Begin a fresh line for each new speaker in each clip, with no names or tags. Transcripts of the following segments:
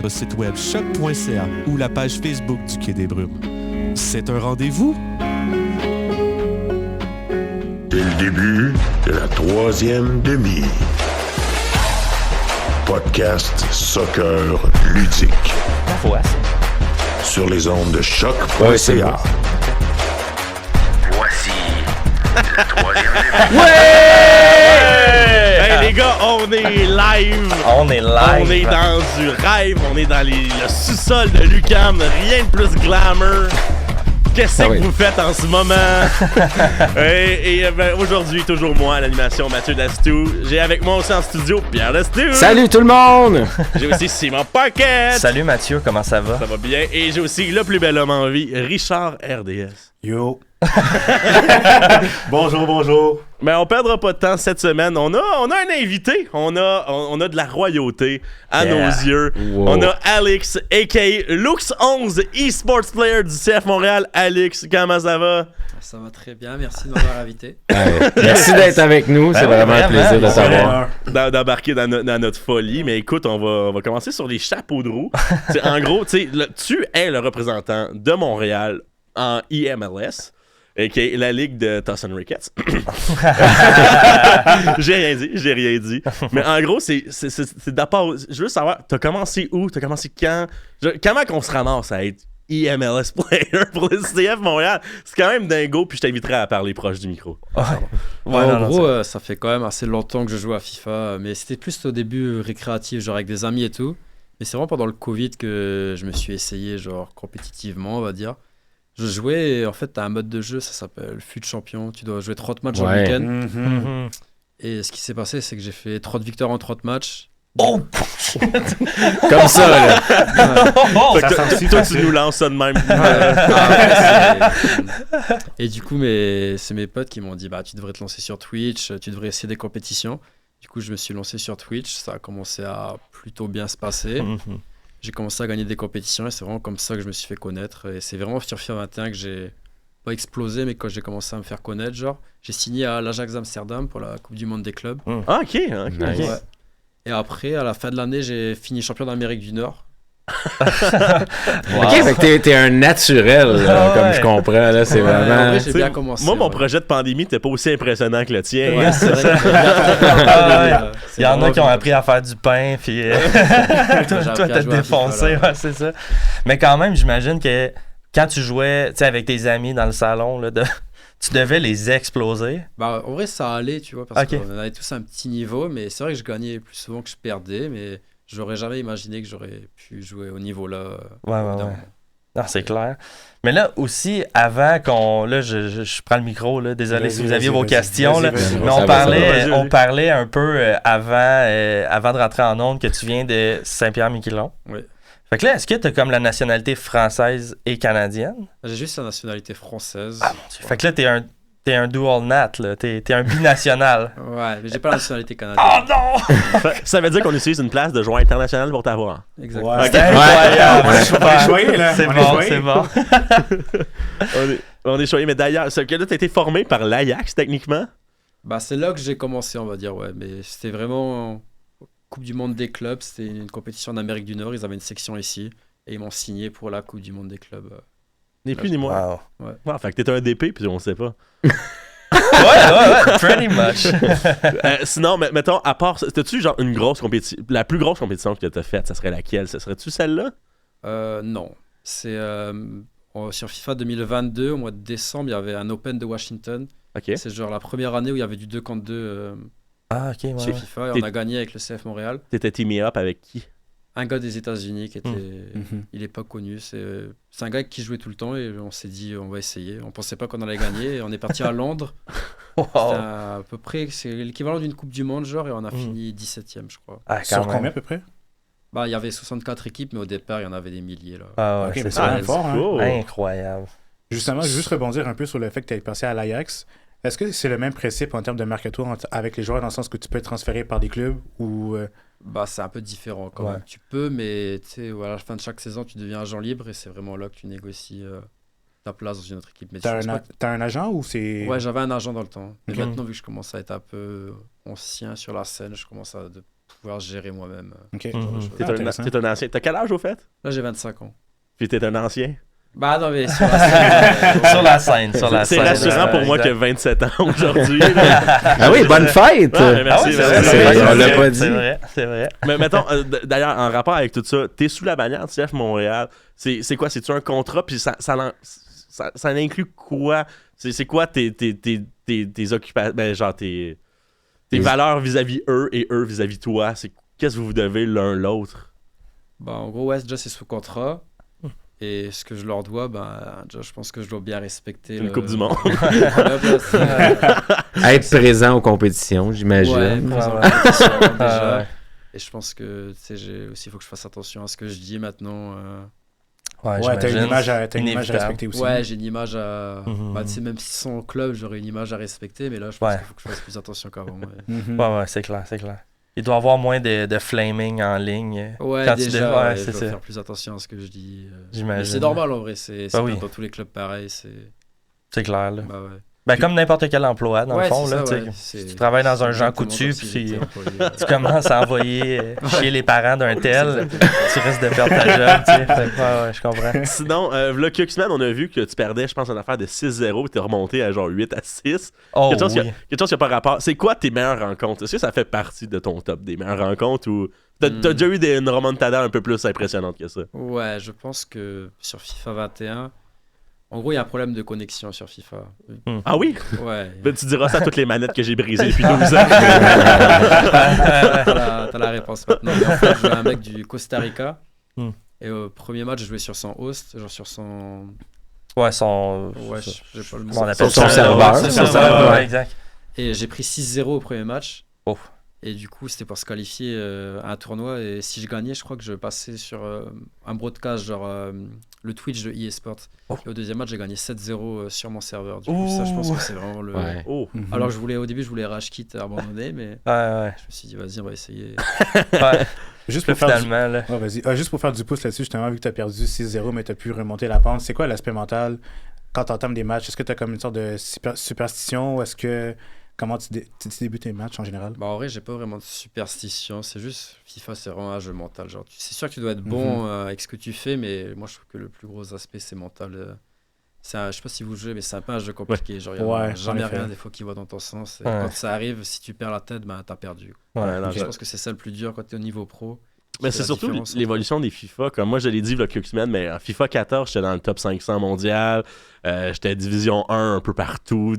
le site web choc.ca ou la page Facebook du Quai des Brumes. C'est un rendez-vous?
C'est le début de la troisième demi. Podcast soccer ludique.
Ouais.
Sur les ondes de choc.ca.
Ouais, c'est bon.
Voici la troisième demi.
Hey les gars, on est live!
On est live!
On est dans du rêve, on est dans le sous-sol de l'UQAM, rien de plus glamour. Qu'est-ce que vous faites en ce moment? Ben, aujourd'hui, toujours moi à l'animation, Mathieu Dastou. J'ai avec moi aussi en studio Pierre Dastou.
Salut tout le monde!
J'ai aussi Simon Paquette.
Salut Mathieu, comment ça va?
Ça va bien. Et j'ai aussi le plus bel homme en vie, Richard RDS.
Yo! Bonjour.
Mais on perdra pas de temps cette semaine. On a un invité. On a de la royauté à nos yeux.
Wow.
On a Alex, a.k.a. Lux11, e-sports player du CF Montréal. Alex, comment ça va?
Ça va très bien, merci de m'avoir invité.
Merci d'être avec nous, c'est vraiment un plaisir de t'avoir.
D'embarquer dans notre folie. Mais écoute, on va commencer sur les chapeaux de roue. En gros, tu es le représentant de Montréal en IMLS. qui est la ligue de Tosson Ricketts. J'ai rien dit. Mais en gros, c'est d'abord, je veux savoir, t'as commencé où? T'as commencé quand? Comment qu'on se ramasse à être IMLS player pour le CF Montréal? C'est quand même dingo, puis je t'inviterai à parler proche du micro.
En gros, ça fait quand même assez longtemps que je joue à FIFA, mais c'était plus au début récréatif, genre avec des amis et tout. Mais c'est vraiment pendant le Covid que je me suis essayé, genre compétitivement, on va dire. Je jouais, en fait, t'as un mode de jeu, ça s'appelle FUT Champion. Tu dois jouer 30 matchs en week-end. Et ce qui s'est passé, c'est que j'ai fait 30 victoires en 30 matchs.
Oh! Comme ça, là.
Toi, tu nous lances ça de même.
Et du coup, c'est mes potes qui m'ont dit, tu devrais te lancer sur Twitch, tu devrais essayer des compétitions. Du coup, je me suis lancé sur Twitch. Ça a commencé à plutôt bien se passer. J'ai commencé à gagner des compétitions et c'est vraiment comme ça que je me suis fait connaître. Et c'est vraiment sur FIFA 21 que j'ai pas explosé, mais quand j'ai commencé à me faire connaître, j'ai signé à l'Ajax Amsterdam pour la Coupe du Monde des clubs.
Ah, ok. Nice.
Ouais. Et après, à la fin de l'année, j'ai fini champion d'Amérique du Nord.
Ok, fait que t'es un naturel, comme je comprends. Là, c'est vraiment.
Vrai, j'ai bien commencé.
Moi, mon projet de pandémie n'était pas aussi impressionnant que le tien.
Ouais, c'est vrai.
Il y en a qui ont appris à faire du pain, puis toi, t'as défoncé. Ouais, c'est ça. Mais quand même, j'imagine que quand tu jouais avec tes amis dans le salon, là, tu devais les exploser.
En vrai, ça allait, tu vois, parce qu'on avait tous un petit niveau, mais c'est vrai que je gagnais plus souvent que je perdais, mais j'aurais jamais imaginé que j'aurais pu jouer au niveau-là.
Ouais. Non, c'est clair. Mais là aussi, avant qu'on... Là, je prends le micro, là. Désolé si vous aviez vos questions. Là. Mais on parlait un peu avant de rentrer en ondes que tu viens de Saint-Pierre-Miquelon.
Oui.
Fait que là, est-ce que tu as comme la nationalité française et canadienne?
J'ai juste la nationalité française.
Ah, mon Dieu. Fait que là, t'es un dual nat, là. T'es un binational.
Ouais, mais j'ai pas la nationalité canadienne.
Oh non!
Ça veut dire qu'on utilise une place de joueur international pour t'avoir.
Exactement.
Ouais.
C'est incroyable!
On est choyé, là.
C'est bon.
On est choyé, mais d'ailleurs, ce que là, t'as été formé par l'Ajax, techniquement?
C'est là que j'ai commencé, on va dire, ouais. Mais c'était vraiment Coupe du Monde des clubs. C'était une compétition en Amérique du Nord. Ils avaient une section ici. Et ils m'ont signé pour la Coupe du Monde des clubs.
Ni plus ni moins.
Wow.
Ouais, fait que t'étais un DP, puis on sait pas.
ouais, pretty much.
Sinon, mettons, à part, t'as-tu genre une grosse compétition, la plus grosse compétition que t'as faite, ça serait laquelle? Ça serait-tu celle-là?
Non. C'est sur FIFA 2022, au mois de décembre, il y avait un Open de Washington.
Ok.
C'est genre la première année où il y avait du 2 contre 2 chez FIFA et on a gagné avec le CF Montréal.
T'étais teamé up avec qui?
Un gars des États-Unis qui était. Il est pas connu. C'est un gars qui jouait tout le temps et on s'est dit on va essayer. On pensait pas qu'on allait gagner et on est parti à Londres.
Wow.
À peu près, c'est l'équivalent d'une Coupe du Monde, et on a fini 17ème, je crois.
Sur combien à peu près?
Il y avait 64 équipes, mais au départ, il y en avait des milliers. Là.
Ah ouais,
Ok,
c'est
c'est vraiment fort. Hein?
Incroyable.
Justement, je veux juste rebondir un peu sur le fait que tu aies passé à l'Ajax. Est-ce que c'est le même principe en termes de mercato avec les joueurs, dans le sens que tu peux être transféré par des clubs ou
c'est un peu différent quand même. Tu peux, mais à la fin de chaque saison, tu deviens agent libre et c'est vraiment là que tu négocies ta place dans une autre équipe. Mais
t'as un agent ou c'est...
Ouais, j'avais un agent dans le temps. Mais maintenant, vu que je commence à être un peu ancien sur la scène, je commence à pouvoir gérer moi-même.
Ok.
Mhm.
Ah,
T'es
intéressant.
un ancien. T'as quel âge au fait?
Là, j'ai 25 ans.
Puis t'es un ancien.
Bah non, mais sur la scène,
Sur la scène, sur la
C'est
scène.
rassurant pour moi
exact.
que 27 ans aujourd'hui. là.
Ah oui, bonne fête!
Ouais, merci,
Ah oui, c'est vrai,
merci.
c'est vrai, on l'a
c'est
pas
vrai,
dit.
C'est vrai, c'est vrai.
Mais mettons, d'ailleurs, en rapport avec tout ça, t'es sous la bannière du CF Montréal. C'est quoi? C'est-tu un contrat? Puis ça inclut quoi? C'est quoi tes occupations? Ben, genre tes valeurs vis-à-vis eux et eux vis-à-vis toi? Qu'est-ce que vous devez l'un l'autre?
bah, en gros, ouais, déjà, c'est sous contrat. Et ce que je leur dois, déjà, je pense que je dois bien respecter.
Une Coupe du Monde.
Être présent aux compétitions, j'imagine.
Ouais,
Ouais,
présent
ouais.
à la compétition, déjà.
Ouais.
Et je pense que, tu sais, il faut que je fasse attention à ce que je dis maintenant.
Ouais,
Ouais, t'as une
j'imagine.
image à
Inévitable.
respecter aussi.
Ouais, j'ai une image à.
Mhm.
Bah, tu sais, même si c'est son club, j'aurais une image à respecter, mais là, je pense qu'il faut que je fasse plus attention qu'avant. Ouais,
Mhm.
Ouais, c'est clair, c'est clair. Il doit y avoir moins de flaming en ligne.
ouais
Quand tu
déjà,
dis- ouais,
ouais,
c'est
je dois
ça.
faire plus attention à ce que je dis.
J'imagine.
Mais c'est normal en vrai, c'est
Bah oui.
dans tous les clubs pareil.
C'est clair, là.
Bah, ouais.
Ben, comme n'importe quel emploi, dans le fond,
c'est
là,
ça,
tu sais.
ouais. C'est-
tu travailles dans un
c'est
Jean
exactement
Coutu,
comme si
puis
j'étais employé,
tu commences à envoyer chier les parents d'un tel,
C'est
tu risques de perdre ta job, tu sais. Fait que, ouais, je comprends.
Sinon, là, quelques semaines, on a vu que tu perdais, je pense, une affaire de 6-0 et t'es remonté à genre 8-6.
Oh,
Quelque chose
oui.
qui n'a pas rapport. C'est quoi tes meilleures rencontres? Est-ce que ça fait partie de ton top des meilleures rencontres ou t'as déjà eu une remontada un peu plus impressionnante que ça?
Ouais, je pense que sur FIFA 21, en gros, il y a un problème de connexion sur FIFA.
Ah oui?
Ouais.
Ben, tu diras ça à toutes les manettes que j'ai brisées depuis 12 ans.
T'as la réponse maintenant. Mais en fait, je jouais un mec du Costa Rica.
Hmm.
Et au premier match, je jouais sur son host, genre sur son.
Ouais, son.
Ouais, j'ai pas le mot.
On appelle
Son
ça
serveur.
Son
Son
serveur,
serveur.
ouais, exact.
Et j'ai pris 6-0 au premier match.
Oh.
Et du coup, c'était pour se qualifier à un tournoi. Et si je gagnais, je crois que je passais sur un broadcast, genre le Twitch de eSports.
Oh.
Et au deuxième match, j'ai gagné 7-0 sur mon serveur. Du coup, ça, je pense que c'est vraiment le.
Ouais.
Oh.
Mhm.
Alors que au début, je voulais rage quit abandonner, mais
Ouais,
je me suis dit, vas-y, on va essayer.
ouais.
Juste
Puis
pour faire du...
finalement, là.
Ouais, vas-y. Juste pour faire du pouce là-dessus, justement, vu que tu as perdu 6-0, mais tu as pu remonter la pente, c'est quoi l'aspect mental quand tu entames des matchs? Est-ce que tu as comme une sorte de superstition ou est-ce que. Comment tu débutes tes matchs en général?
Bah, en vrai, j'ai pas vraiment de superstition. C'est juste, FIFA, c'est vraiment un jeu mental. Genre, c'est sûr que tu dois être bon avec ce que tu fais, mais moi, je trouve que le plus gros aspect, c'est mental. Je sais pas si vous jouez, mais c'est un peu un jeu compliqué. Genre, il y a
Ouais,
jamais
en effet.
rien des fois qui va dans ton sens. Et
Ouais.
quand ça arrive, si tu perds la tête, ben, t'as perdu.
Ouais,
non,
Je pense que c'est ça le plus dur quand t'es au niveau pro.
Mais
Qui
c'est
fait la
surtout
différence entre-
l'évolution des FIFA. Comme moi, je l'ai dit il y a quelques semaines, mais en FIFA 14, j'étais dans le top 500 mondial. J'étais division 1 un peu partout.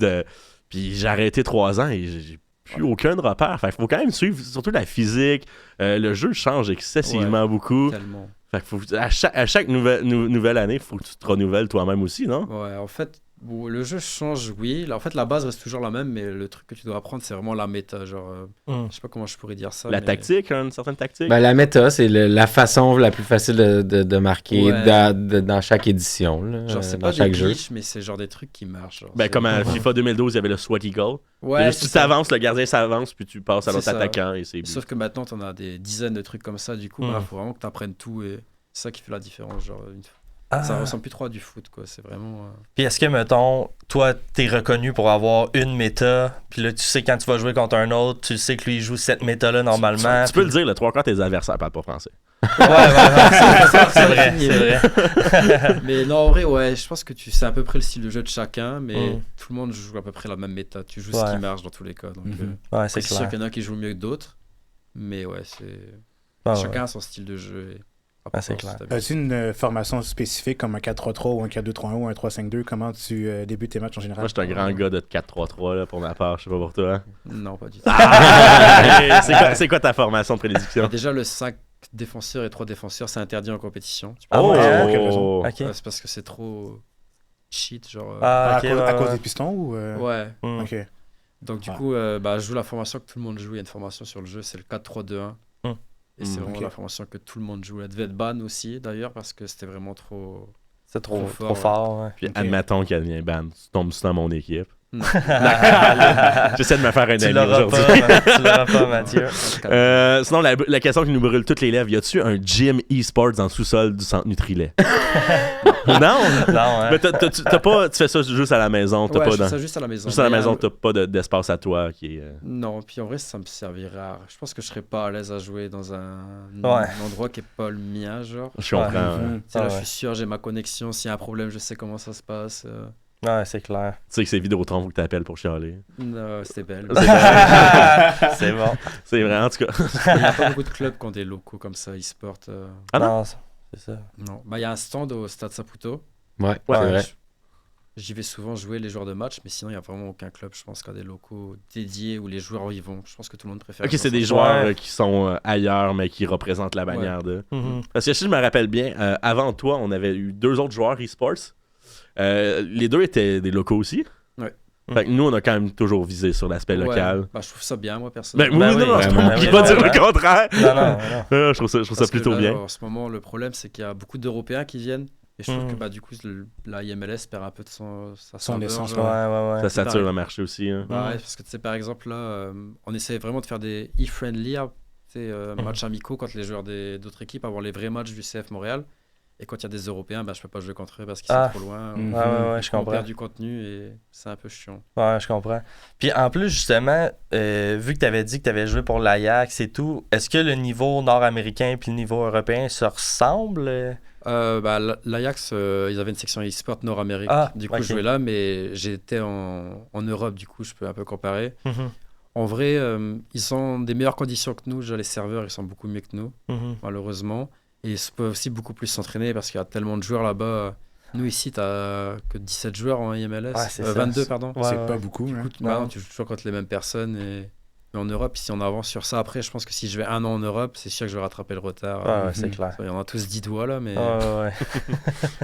Puis j'ai arrêté 3 ans et j'ai plus aucun repère. Fait qu'il faut quand même suivre surtout la physique. Le jeu change excessivement beaucoup.
Tellement.
Fait que à chaque nouvelle année, il faut que tu te renouvelles toi-même aussi, non?
Ouais, en fait, bon, le jeu change, oui. Là, en fait, la base reste toujours la même, mais le truc que tu dois apprendre, c'est vraiment la méta. Genre, je sais pas comment je pourrais dire ça.
La
mais-
tactique, une certaine tactique.
Ben, la méta, c'est la façon la plus facile de marquer
Ouais.
dans chaque édition, là,
Genre, c'est
dans
pas des
chaque jeu.
glitches, mais c'est genre des trucs qui marchent. Genre,
Ben,
c'est-
comme à FIFA 2012, il y avait le Sweaty Goal.
Ouais,
Juste,
c'est
tu
ça.
t'avances, le gardien s'avance, puis tu passes à
C'est
l'autre
ça.
attaquant et c'est but.
Sauf que maintenant, t'en as des dizaines de trucs comme ça. Du coup, il faut vraiment que t'apprennes tout et c'est ça qui fait la différence. Genre, ça ressemble plus trop à du foot, quoi. C'est vraiment.
Puis est-ce que, mettons, toi, t'es reconnu pour avoir une méta, puis là, tu sais quand tu vas jouer contre un autre, tu sais que lui, il joue cette méta-là normalement.
Tu peux le dire, le 3/4 tes adversaires parlent pas français.
Ouais, c'est vrai, c'est vrai.
Mais non, en vrai, ouais, je pense que c'est à peu près le style de jeu de chacun, mais
Mm.
tout le monde joue à peu près la même méta. Tu joues ce
Ouais.
qui marche dans tous les cas. Donc,
Ouais, c'est
c'est sûr
clair.
qu'il y en a qui jouent mieux que d'autres, mais ouais,
Ah,
chacun
ouais.
a son style de jeu.
C'est clair.
As-tu une formation spécifique comme un 4-3-3 ou un 4-2-3-1 ou un 3-5-2? Comment tu débutes tes matchs en général?
Moi, je suis un grand gars de 4-3-3 là, pour ma part. Je sais pas pour toi.
Non, pas du tout.
C'est quoi ta formation de prédiction?
Déjà, le 5 défenseurs et 3 défenseurs, c'est interdit en compétition.
Ah ouais,
pour quelle raison?
Ok.
Ouais, c'est parce que c'est trop cheat, genre.
Ah, ok,
à cause
ouais.
des pistons ou.
Ouais.
Mm.
Ok.
Donc, du
Ah.
coup, je joue la formation que tout le monde joue. Il y a une formation sur le jeu, c'est le 4-3-2-1.
Mm.
Et c'est vraiment
ok.
la formation que tout le monde joue. Elle devait être ban aussi, d'ailleurs, parce que c'était vraiment trop.
C'est trop
Trop fort,
fort, ouais.
Puis
Ok.
admettons qu'elle devient ban. Tu tombes dans mon équipe.
Non.
J'essaie de me faire un
Tu
ami
l'auras
aujourd'hui.
pas, tu l'auras pas, Mathieu.
Sinon, la question qui nous brûle toutes les lèvres, y a-tu un gym e-sports dans le sous-sol du centre Nutrilet? Non?
Non, hein.
Mais t'as pas, tu fais ça juste à la maison, t'as
Ouais,
pas
je fais
dans...
ça juste à la maison.
Juste à la
Mais,
maison, t'as pas d'espace à toi qui est...
Non, puis en vrai, ça me servira. Je pense que je serais pas à l'aise à jouer dans un endroit qui est pas le mien, genre.
Je comprends.
Mhm.
Tu sais, là,
Ouais.
je suis sûr, j'ai ma connexion. S'il y a un problème, je sais comment ça se passe.
Ouais, c'est clair.
Tu sais que c'est Vidéotron, faut que t'appelles pour chialer.
Non, c'était belle.
C'est bon.
C'est vrai, en tout cas.
Il n'y a pas beaucoup de clubs qui ont des locaux comme ça, e-sport.
Ah non?
Non, c'est ça.
Non. Bah, il y a un stand au Stade Saputo.
Ouais,
Ouais,
c'est vrai.
J'y vais souvent jouer les joueurs de match, mais sinon, il n'y a vraiment aucun club, je pense, qui a des locaux dédiés où les joueurs y vont. Je pense que tout le monde préfère.
Ok,
jouer
c'est des
ensemble.
joueurs
Ouais.
qui sont ailleurs, mais qui représentent la bannière de...
Mhm.
Parce que si je me rappelle bien, avant toi, on avait eu 2 autres joueurs e-sports. Les 2 étaient des locaux aussi.
Ouais.
Fait que nous, on a quand même toujours visé sur l'aspect
Ouais.
local.
Bah, je trouve ça bien, moi,
Ben,
personnellement.
oui,
Ben
non,
oui,
non, c'est pas
vraiment.
moi qui
Ben
va
oui,
dire le
vraiment.
contraire.
Non, non.
Je trouve ça
Parce que
plutôt
là,
bien.
En ce moment, le problème, c'est qu'il y a beaucoup d'Européens qui viennent. Et je trouve
Mhm.
que bah, du coup, la IMLS perd un peu de sa
Son
saveur,
essence,
genre.
Ouais.
Ça sature
pareil.
le marché aussi. Hein.
Bah ouais, parce que tu sais, par exemple, là, on essaie vraiment de faire des e-friendly, matchs amicaux contre les joueurs d'autres équipes, avoir les vrais matchs du CF Montréal. Et quand il y a des Européens, bah, je peux pas jouer contre eux parce qu'ils
Ah.
sont trop loin.
Mhm.
Ouais, je
On
comprends.
perd du contenu et c'est un peu chiant.
Ouais, je comprends. Puis en plus, justement, vu que tu avais dit que tu avais joué pour l'Ajax et tout, est-ce que le niveau nord-américain puis le niveau européen se ressemblent?
Bah, l'Ajax, ils avaient une section e-sport Nord-Amérique.
Ah,
Du coup,
ok.
je jouais là, mais j'étais en Europe, du coup, je peux un peu comparer.
Mhm,
En vrai, ils ont des meilleures conditions que nous. Déjà, les serveurs, ils sont beaucoup mieux que nous,
mhm.
malheureusement. Et ils peuvent aussi beaucoup plus s'entraîner parce qu'il y a tellement de joueurs là-bas. Nous, ici, t'as que 17 joueurs en IMLS.
Ouais, c'est ça.
22, pardon.
Ouais,
C'est
ouais.
pas beaucoup. Hein.
Bah
Non.
non, tu joues toujours contre les mêmes personnes. Mais en Europe, si on avance sur ça, après, je pense que si je vais 1 an en Europe, c'est sûr que je vais rattraper le retard.
Ouais, c'est clair.
Il y en a tous 10 doigts, là, mais...
Ouais.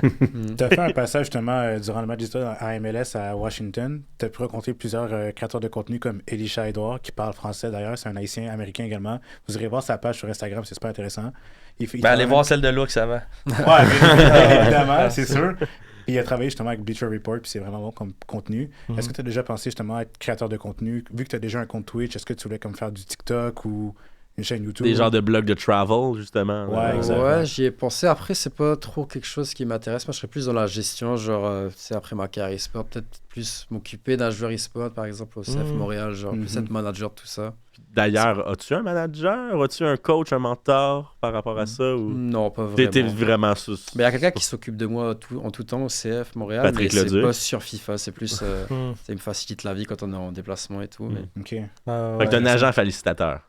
Mm.
Tu as fait un passage justement durant le match d'histoire à MLS à Washington. Tu as pu rencontrer plusieurs créateurs de contenu comme Elisha Edouard, qui parle français d'ailleurs, c'est un haïtien américain également. Vous irez voir sa page sur Instagram, c'est super intéressant. Il
Ben, allez
travaille-
voir celle de Lux avant.
Ouais, bien évidemment, c'est sûr. Puis il a travaillé justement avec Bleacher Report, puis c'est vraiment bon comme contenu.
Mhm.
Est-ce que tu as déjà pensé justement à être créateur de contenu? Vu que tu as déjà un compte Twitch, est-ce que tu voulais comme faire du TikTok ou une chaîne YouTube?
Des genres de blogs de travel, justement.
Ouais, exact.
Ouais, j'y ai pensé. Après, c'est pas trop quelque chose qui m'intéresse. Moi, je serais plus dans la gestion. Genre, tu sais, après ma carrière e-sport, peut-être plus m'occuper d'un joueur e-sport, par exemple, au CF
Mhm.
Montréal. Genre, plus
Mhm.
être manager de tout ça.
D'ailleurs, as-tu un manager? As-tu un coach, un mentor par rapport à ça? Ou...
Non, pas
T'es
vraiment.
vraiment sous...
Mais il y a quelqu'un qui s'occupe de moi en tout temps au CF Montréal.
Patrick
mais
Leduc.
c'est pas sur FIFA. C'est plus.
Mhm.
Ça me facilite la vie quand on est en déplacement et tout.
Mhm.
Mais...
OK.
Fait que t'es un agent félicitateur.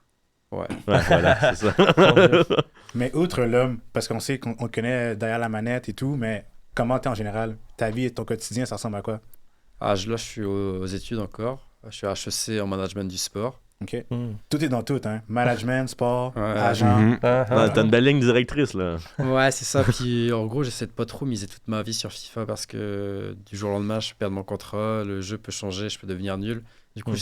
Ouais.
Ouais, voilà, c'est ça.
Mais outre l'homme, parce qu'on sait qu'on on connaît derrière la manette et tout, mais comment t'es en général? Ta vie et ton quotidien, ça ressemble à quoi?
Là, je suis aux études encore. Je suis à HEC en management du sport.
OK.
Mhm.
Tout est dans tout, hein? Management, sport,
Ouais.
agent.
Mhm.
Ah, ah.
T'as une belle ligne directrice, là.
Ouais, c'est ça. Puis en gros, j'essaie de pas trop miser toute ma vie sur FIFA parce que du jour au lendemain, je perds mon contrat, le jeu peut changer, je peux devenir nul. Du coup,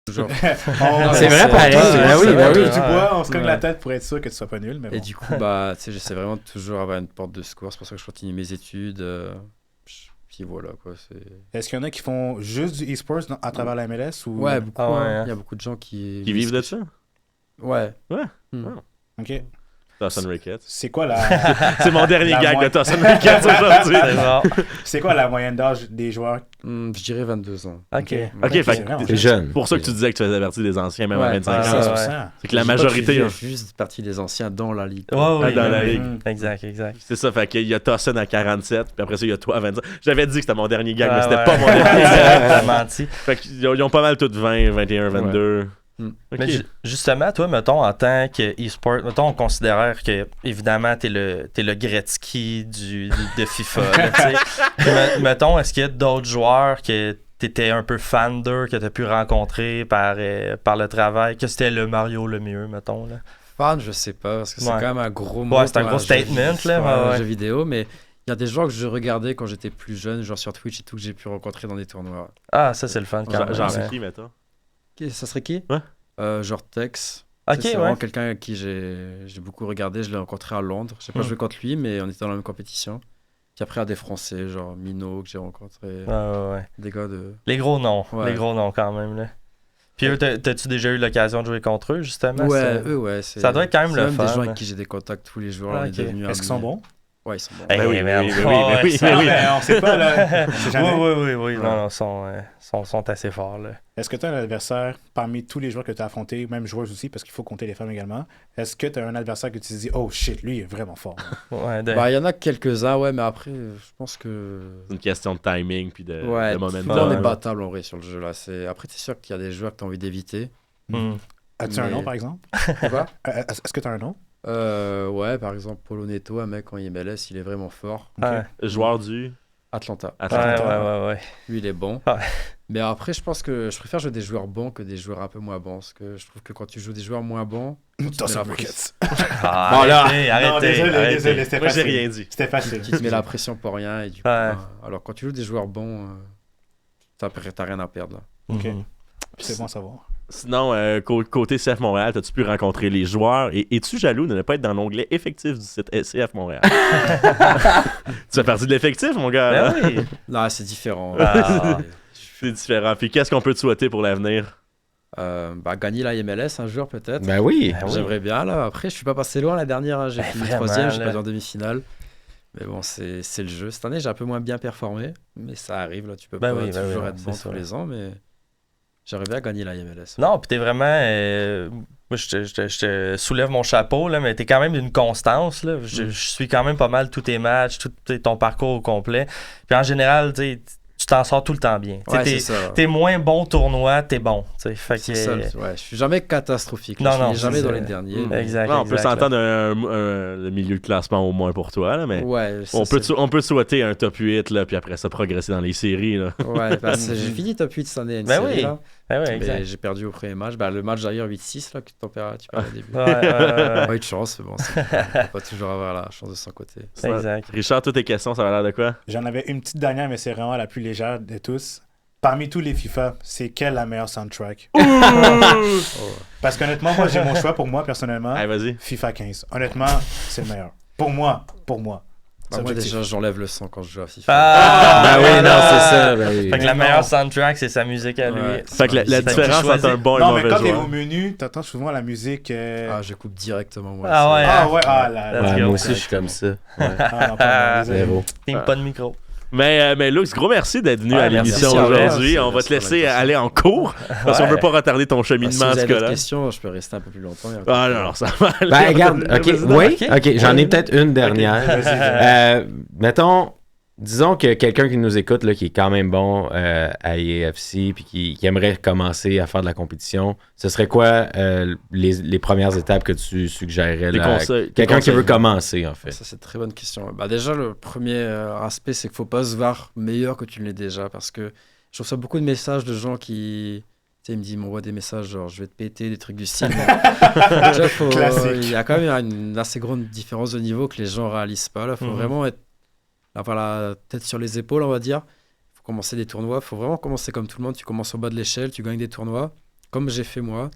toujours.
C'est vrai, pareil. Ben oui, ben oui.
Tu vois, on se cogne
Ouais.
la tête pour être sûr que tu sois pas nul, mais bon.
Et du coup, bah, tu sais, j'essaie vraiment de toujours avoir une porte de secours. C'est pour ça que je continue mes études. Puis voilà, quoi.
Est-ce qu'il y en a qui font juste du e-sports à travers la MLS ou...
Ouais, beaucoup.
Ah ouais,
hein.
hein.
Il y a beaucoup de gens qui
Qui vivent de ça?
Ouais.
Ouais.
Hmm.
OK.
Dawson Ricketts.
C'est quoi la...
C'est mon dernier
La
gag de
moitié.
Dawson Ricketts aujourd'hui.
C'est bon.
C'est quoi la moyenne d'âge des joueurs?
Je dirais 22 ans.
OK.
Ok,
Ouais,
fait
c'est
que
vraiment
C'est jeune.
pour ça que tu disais que tu faisais partie des anciens, même à
Ouais,
25
ouais,
ans.
ouais.
100%.
C'est que la
Je dis pas
majorité.
je
hein.
fais juste partie des anciens dans la ligue.
Ouais, ouais,
Dans la
ouais.
ligue.
Exact.
C'est ça, fait qu'il y a Dawson à 47, puis après ça, il y a toi à 25. J'avais dit que c'était mon dernier gag, mais
Ouais,
c'était
ouais.
pas mon dernier gag.
T'as menti.
Fait qu'ils ont pas mal toutes 20, 21, 22.
Mm.
Ok.
Mais justement, toi, mettons, en tant que-e-sport, mettons, on considère que, évidemment, t'es le Gretzky de FIFA. Là, tu sais. Mettons, est-ce qu'il y a d'autres joueurs que t'étais un peu fan d'eux, que t'as pu rencontrer par le travail, que c'était le Mario le mieux, mettons, là?
Fan, je sais pas, parce que c'est
Ouais.
quand même un gros mot.
C'est un
pour
gros
jeu-
statement, là,
pour un
ouais.
jeu vidéo, mais il y a des joueurs que je regardais quand j'étais plus jeune, genre sur Twitch et tout, que j'ai pu rencontrer dans des tournois.
Ah, ça, c'est le fun, quand même.
Genre,
ouais.
c'est qui, mettons?
Ça serait qui
Ouais.
Genre Tex.
Ok,
C'est
ouais.
vraiment quelqu'un à qui j'ai beaucoup regardé. Je l'ai rencontré à Londres. Je sais pas joué contre lui, mais on était dans la même compétition. Puis après, il y a des Français, genre Mino, que j'ai rencontré.
Ouais.
Des gars de.
Les gros noms.
Ouais.
Les gros noms, quand même, là. Puis eux, t'as-tu déjà eu l'occasion de jouer contre eux, justement?
Ouais, eux, ouais.
ça doit être quand même
c'est
le
même
fun,
des gens
ouais.
avec qui j'ai des contacts tous les jours.
Ah,
on est
ok.
devenus
Est-ce qu'ils sont
amis.
bons?
Ouais, ils sont bons.
Hey,
oui,
merde.
oui, oui.
On sait pas, là. On sait jamais.
Oui. Non, sont assez forts, là.
Est-ce que tu as un adversaire parmi tous les joueurs que tu as affrontés, même joueurs aussi, parce qu'il faut compter les femmes également? Est-ce que tu as un adversaire que tu te dis, oh shit, lui il est vraiment fort?
Ouais,
Bah, il y en a quelques-uns, ouais, mais après, je pense que.
C'est une question de timing puis de momentum.
Là, on est
Ouais.
battable en vrai sur le jeu. Là. Après, c'est sûr qu'il y a des joueurs que tu as envie d'éviter.
Hmm.
As-tu un
Mais-
nom, par exemple?
Quoi
Est-ce que tu as un nom?
Ouais, par exemple, Polo Neto, un mec en MLS, il est vraiment fort.
Ouais.
Joueur du
Atlanta.
Atlanta.
Ouais.
Lui, il est bon.
Ouais.
Mais après, je pense que je préfère jouer des joueurs bons que des joueurs un peu moins bons. Parce que je trouve que quand tu joues des joueurs moins bons,
Dawson
la
Ricketts.
Ah,
Bon, là.
arrêtez,
Non, désolé, c'était
Moi, j'ai
facile.
rien dit.
C'était facile.
tu te mets la pression pour rien. Et du coup,
Ouais.
alors, quand tu joues des joueurs bons, t'as rien à perdre. Là.
Ok.
Mhm.
C'est bon à savoir.
Sinon, côté CF Montréal, as-tu pu rencontrer les joueurs et es-tu jaloux de ne pas être dans l'onglet effectif du site CF Montréal? Tu fais partie de l'effectif, mon gars?
Ben
là?
oui.
Là, c'est différent.
Ah.
C'est différent. Puis qu'est-ce qu'on peut te souhaiter pour l'avenir?
Gagner la MLS un jour peut-être.
Ben oui.
Ben oui.
J'aimerais bien là. Après, je suis pas passé loin la dernière. Hein. J'ai fini
vraiment,
3e, j'ai
là.
perdu en demi-finale. Mais bon, c'est le jeu. Cette année, j'ai un peu moins bien performé, mais ça arrive là. Tu peux
Ben
pas
oui, ben
toujours
oui,
être
c'est
bon
ça.
tous les ans, mais j'aimerais bien gagner la MLS.
Non, puis t'es vraiment. Moi, je te soulève mon chapeau, là, mais t'es quand même d'une constance. Là. Je suis quand même pas mal tous tes matchs, tout ton parcours au complet. Puis en général, tu t'en sors tout le temps bien.
Ouais,
T'es,
c'est ça.
t'es moins bon tournoi, t'es bon. Fait
C'est
que,
ça, ouais, je suis jamais catastrophique.
Non,
Je
non,
finis jamais
c'est
dans
ça.
les derniers.
Exact.
Ouais, on peut
exact,
s'entendre le milieu de classement au moins pour toi, là, mais
Ouais, ça,
on peut
c'est-
souhaiter un top 8, là, puis après ça progresser dans les séries. Là.
Ouais, j'ai fini top 8 cette année. Une
Ben
série,
oui.
là.
Ben oui,
Mais
exact.
j'ai perdu au premier match. Le match d'ailleurs 8-6 là, que tu perds au début.
Ouais.
Pas eu de chance, mais bon, on peut pas toujours avoir la chance de son côté.
Exact.
Richard, toutes tes questions, ça va l'air de quoi?
J'en avais une petite dernière, mais c'est vraiment la plus légère de tous. Parmi tous les FIFA, c'est quelle la meilleure soundtrack? Parce qu'honnêtement, moi, j'ai mon choix pour moi, personnellement.
Allez, vas-y.
FIFA 15. Honnêtement, c'est le meilleur. Pour moi. C'est
Moi
objectif.
déjà, j'enlève le son quand je joue à FIFA.
Ah,
Ben oui, non,
voilà.
c'est ça. Ben oui.
Fait que la meilleure soundtrack, c'est sa musique à lui.
Ouais.
Fait que la
Fait que tu
différence
choisis.
entre un bon et
Non,
un
mais
mauvais
quand t'es
joueur.
au menu, t'entends souvent la musique.
Ah, je coupe directement moi.
Ah ouais.
Ah ouais, ah là là.
Let's
Ouais,
go.
moi aussi, je suis comme ça. Ouais.
Ah non, pas moi, désolé.
Zéro.
Team pas de micro.
Mais Lux, gros merci d'être venu
Ouais,
à
merci.
l'émission
Merci,
aujourd'hui.
merci,
On va
merci
te
pour
laisser
l'invitation.
aller en cours parce qu'on
Ouais.
veut pas retarder ton
Si
cheminement
vous
à
avez
ce
d'autres
cas-là.
questions, je peux rester un peu plus longtemps. il y a
Ah
aucun
non, ça va.
Ben, regarde, ok, oui, ok, j'en ai peut-être une dernière.
Vas-y.
Mettons, disons que quelqu'un qui nous écoute, là, qui est quand même bon à EAFC, puis qui aimerait commencer à faire de la compétition, ce serait quoi les premières étapes que tu suggérerais
Des
là, à
conseils-
quelqu'un
des
qui veut
conseils.
commencer, en fait?
Ça, c'est une très bonne question. Déjà, le premier aspect, c'est qu'il ne faut pas se voir meilleur que tu ne l'es déjà. Parce que je reçois beaucoup de messages de gens qui. Tu sais, ils m'envoient des messages genre je vais te péter, des trucs du style. Déjà,
Classique.
il y a quand même une assez grande différence de niveau que les gens ne réalisent pas. Il faut vraiment avoir la tête sur les épaules, on va dire. Il faut commencer des tournois. Il faut vraiment commencer comme tout le monde. Tu commences au bas de l'échelle, tu gagnes des tournois, comme j'ai fait moi.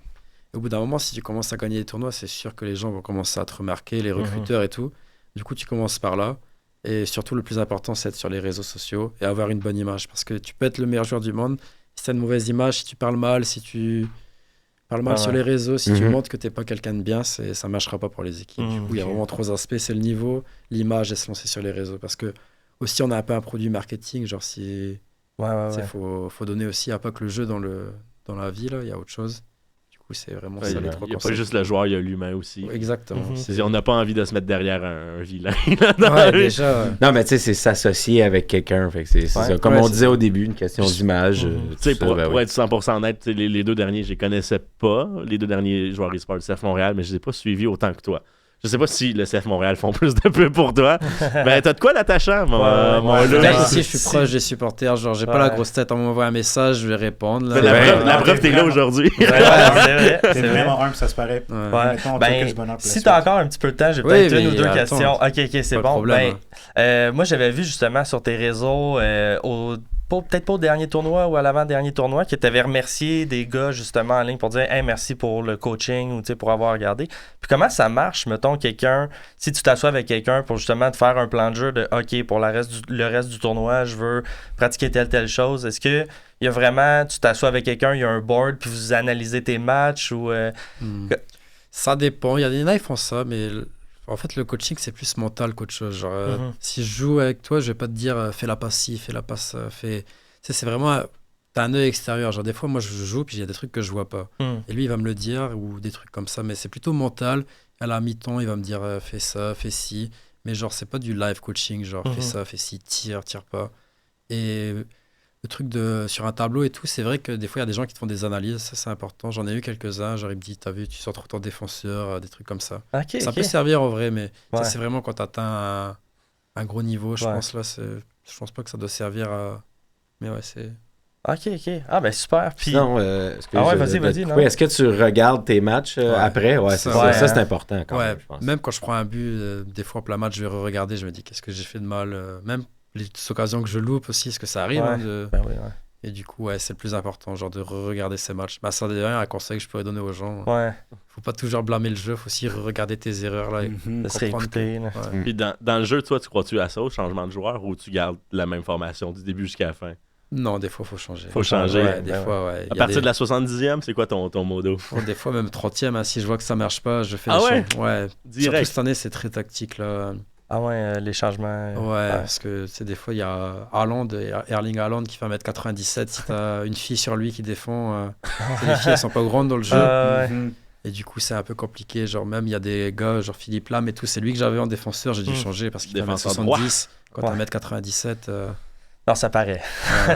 Et au bout d'un moment, si tu commences à gagner des tournois, c'est sûr que les gens vont commencer à te remarquer, les recruteurs et tout. Du coup, tu commences par là. Et surtout, le plus important, c'est être sur les réseaux sociaux et avoir une bonne image. Parce que tu peux être le meilleur joueur du monde. Si tu as une mauvaise image, si tu parles mal, si tu parles mal
Ah
sur
ouais.
les réseaux, si tu
Mhm.
montres que tu n'es pas quelqu'un de bien, ça ne marchera pas pour les équipes. Du coup, il y a
ok.
vraiment trois aspects. C'est le niveau, l'image et se lancer sur les réseaux. Parce que aussi, on a un peu un produit marketing. Genre, si
Ouais.
il faut donner aussi un peu que le jeu dans la vie, là, il y a autre chose. Du coup, c'est vraiment ça
Il
les
n'y
trois
a pas
conseils.
juste le joueur, il y a l'humain aussi.
Exactement.
Mhm.
C'est-
Si on n'a pas envie de se mettre derrière un vilain. dans
Ouais,
la vie.
déjà,
Non, mais tu sais, c'est s'associer avec quelqu'un. Fait que c'est
Ouais.
ça. Comme
Ouais,
on
c'est
disait
ça.
au début, une question d'image.
Mhm.
tout
Tu sais,
ça,
pour,
ben
pour
oui.
être 100% honnête, tu sais, les deux derniers, je les connaissais pas, les deux derniers joueurs e-sport du CF Montréal, mais je les ai pas suivis autant que toi. Je sais pas si le CF Montréal font plus de pub pour toi. Ben, t'as de quoi d'attachant, mon
Ouais,
Lux?
Là,
Ouais.
ici, je suis proche des supporters. Genre, j'ai pas la grosse tête. On m'envoie un message, je vais répondre. Là.
Ben, la
Ouais.
preuve, la
Non,
preuve, t'es là
vraiment.
aujourd'hui.
Ouais, c'est vrai.
T'es
C'est vrai.
vraiment humble, ça se paraît.
Ouais.
Ouais.
Honnêtement, on te
Ben,
souhaite bonheur pour la
si
suite.
t'as encore un petit peu de temps, j'ai
Oui,
peut-être une
mais
ou deux
attends.
questions. Ok, c'est
Pas de
bon.
problème,
Moi, j'avais vu justement sur tes réseaux, peut-être pas au dernier tournoi ou à l'avant-dernier tournoi, que tu avais remercié des gars justement en ligne pour dire hey, merci pour le coaching ou pour avoir regardé. Puis comment ça marche, mettons, quelqu'un, si tu t'assois avec quelqu'un pour justement te faire un plan de jeu de OK, pour le reste du tournoi, je veux pratiquer telle chose. Est-ce que il y a vraiment, tu t'assois avec quelqu'un, il y a un board, puis vous analysez tes matchs ou.
Ça dépend. Il y en a, ils font ça, mais En fait, le coaching, c'est plus mental qu'autre chose. Genre, si je joue avec toi, je vais pas te dire fais la passe ci, fais la passe, fais. Tu sais, c'est vraiment. T'as un œil extérieur. Genre, des fois, moi, je joue, puis il y a des trucs que je vois pas. Et lui, il va me le dire, ou des trucs comme ça. Mais c'est plutôt mental. À la mi-temps, il va me dire fais ça, fais ci. Mais genre, c'est pas du live coaching. Genre, fais ça, fais ci, tire pas. Et le truc sur un tableau et tout, c'est vrai que des fois, il y a des gens qui te font des analyses. Ça, c'est important. J'en ai eu quelques-uns. Genre, ils me disent t'as vu, tu sors trop ton défenseur, des trucs comme ça. Ça peut servir en vrai, mais ça, c'est vraiment quand t'atteins un gros niveau. Je pense là, je pense pas que ça doit servir à. Mais ouais, c'est.
OK. Ah, ben super. Puis...
Non,
vas-y.
Oui, est-ce que tu regardes tes matchs après? Ouais, ça, c'est important quand même, je pense.
Même quand je prends un but, des fois, en plein match, je vais regarder, je me dis, qu'est-ce que j'ai fait de mal? Même les occasions que je loupe aussi, est-ce que ça arrive? Et du coup, c'est le plus important, genre de regarder ces matchs. Ça, d'ailleurs, un conseil que je pourrais donner aux gens. Faut pas toujours blâmer le jeu, faut aussi regarder tes erreurs. Là,
de se réécouter.
Puis dans le jeu, toi, tu crois-tu à ça, au changement de joueur, ou tu gardes la même formation du début jusqu'à la fin?
Non, des fois, il faut changer.
Faut changer.
Des fois,
À partir de la 70e, c'est quoi ton modo?
Des fois, même 30e, si je vois que ça marche pas, je fais
des
changements. Ouais,
direct.
Surtout cette année, c'est très tactique. Là.
Ah ouais, les changements.
Parce que des fois, il y a Erling Haaland qui fait 1m97. Si t'as une fille sur lui qui défend, les filles, elles sont pas grandes dans le jeu. Et du coup, c'est un peu compliqué. Genre, même, il y a des gars, genre Philippe Lam et tout, c'est lui que j'avais en défenseur. J'ai dû changer parce qu'il fait 1m70. Quand t'as 1m97.
Non, ça paraît.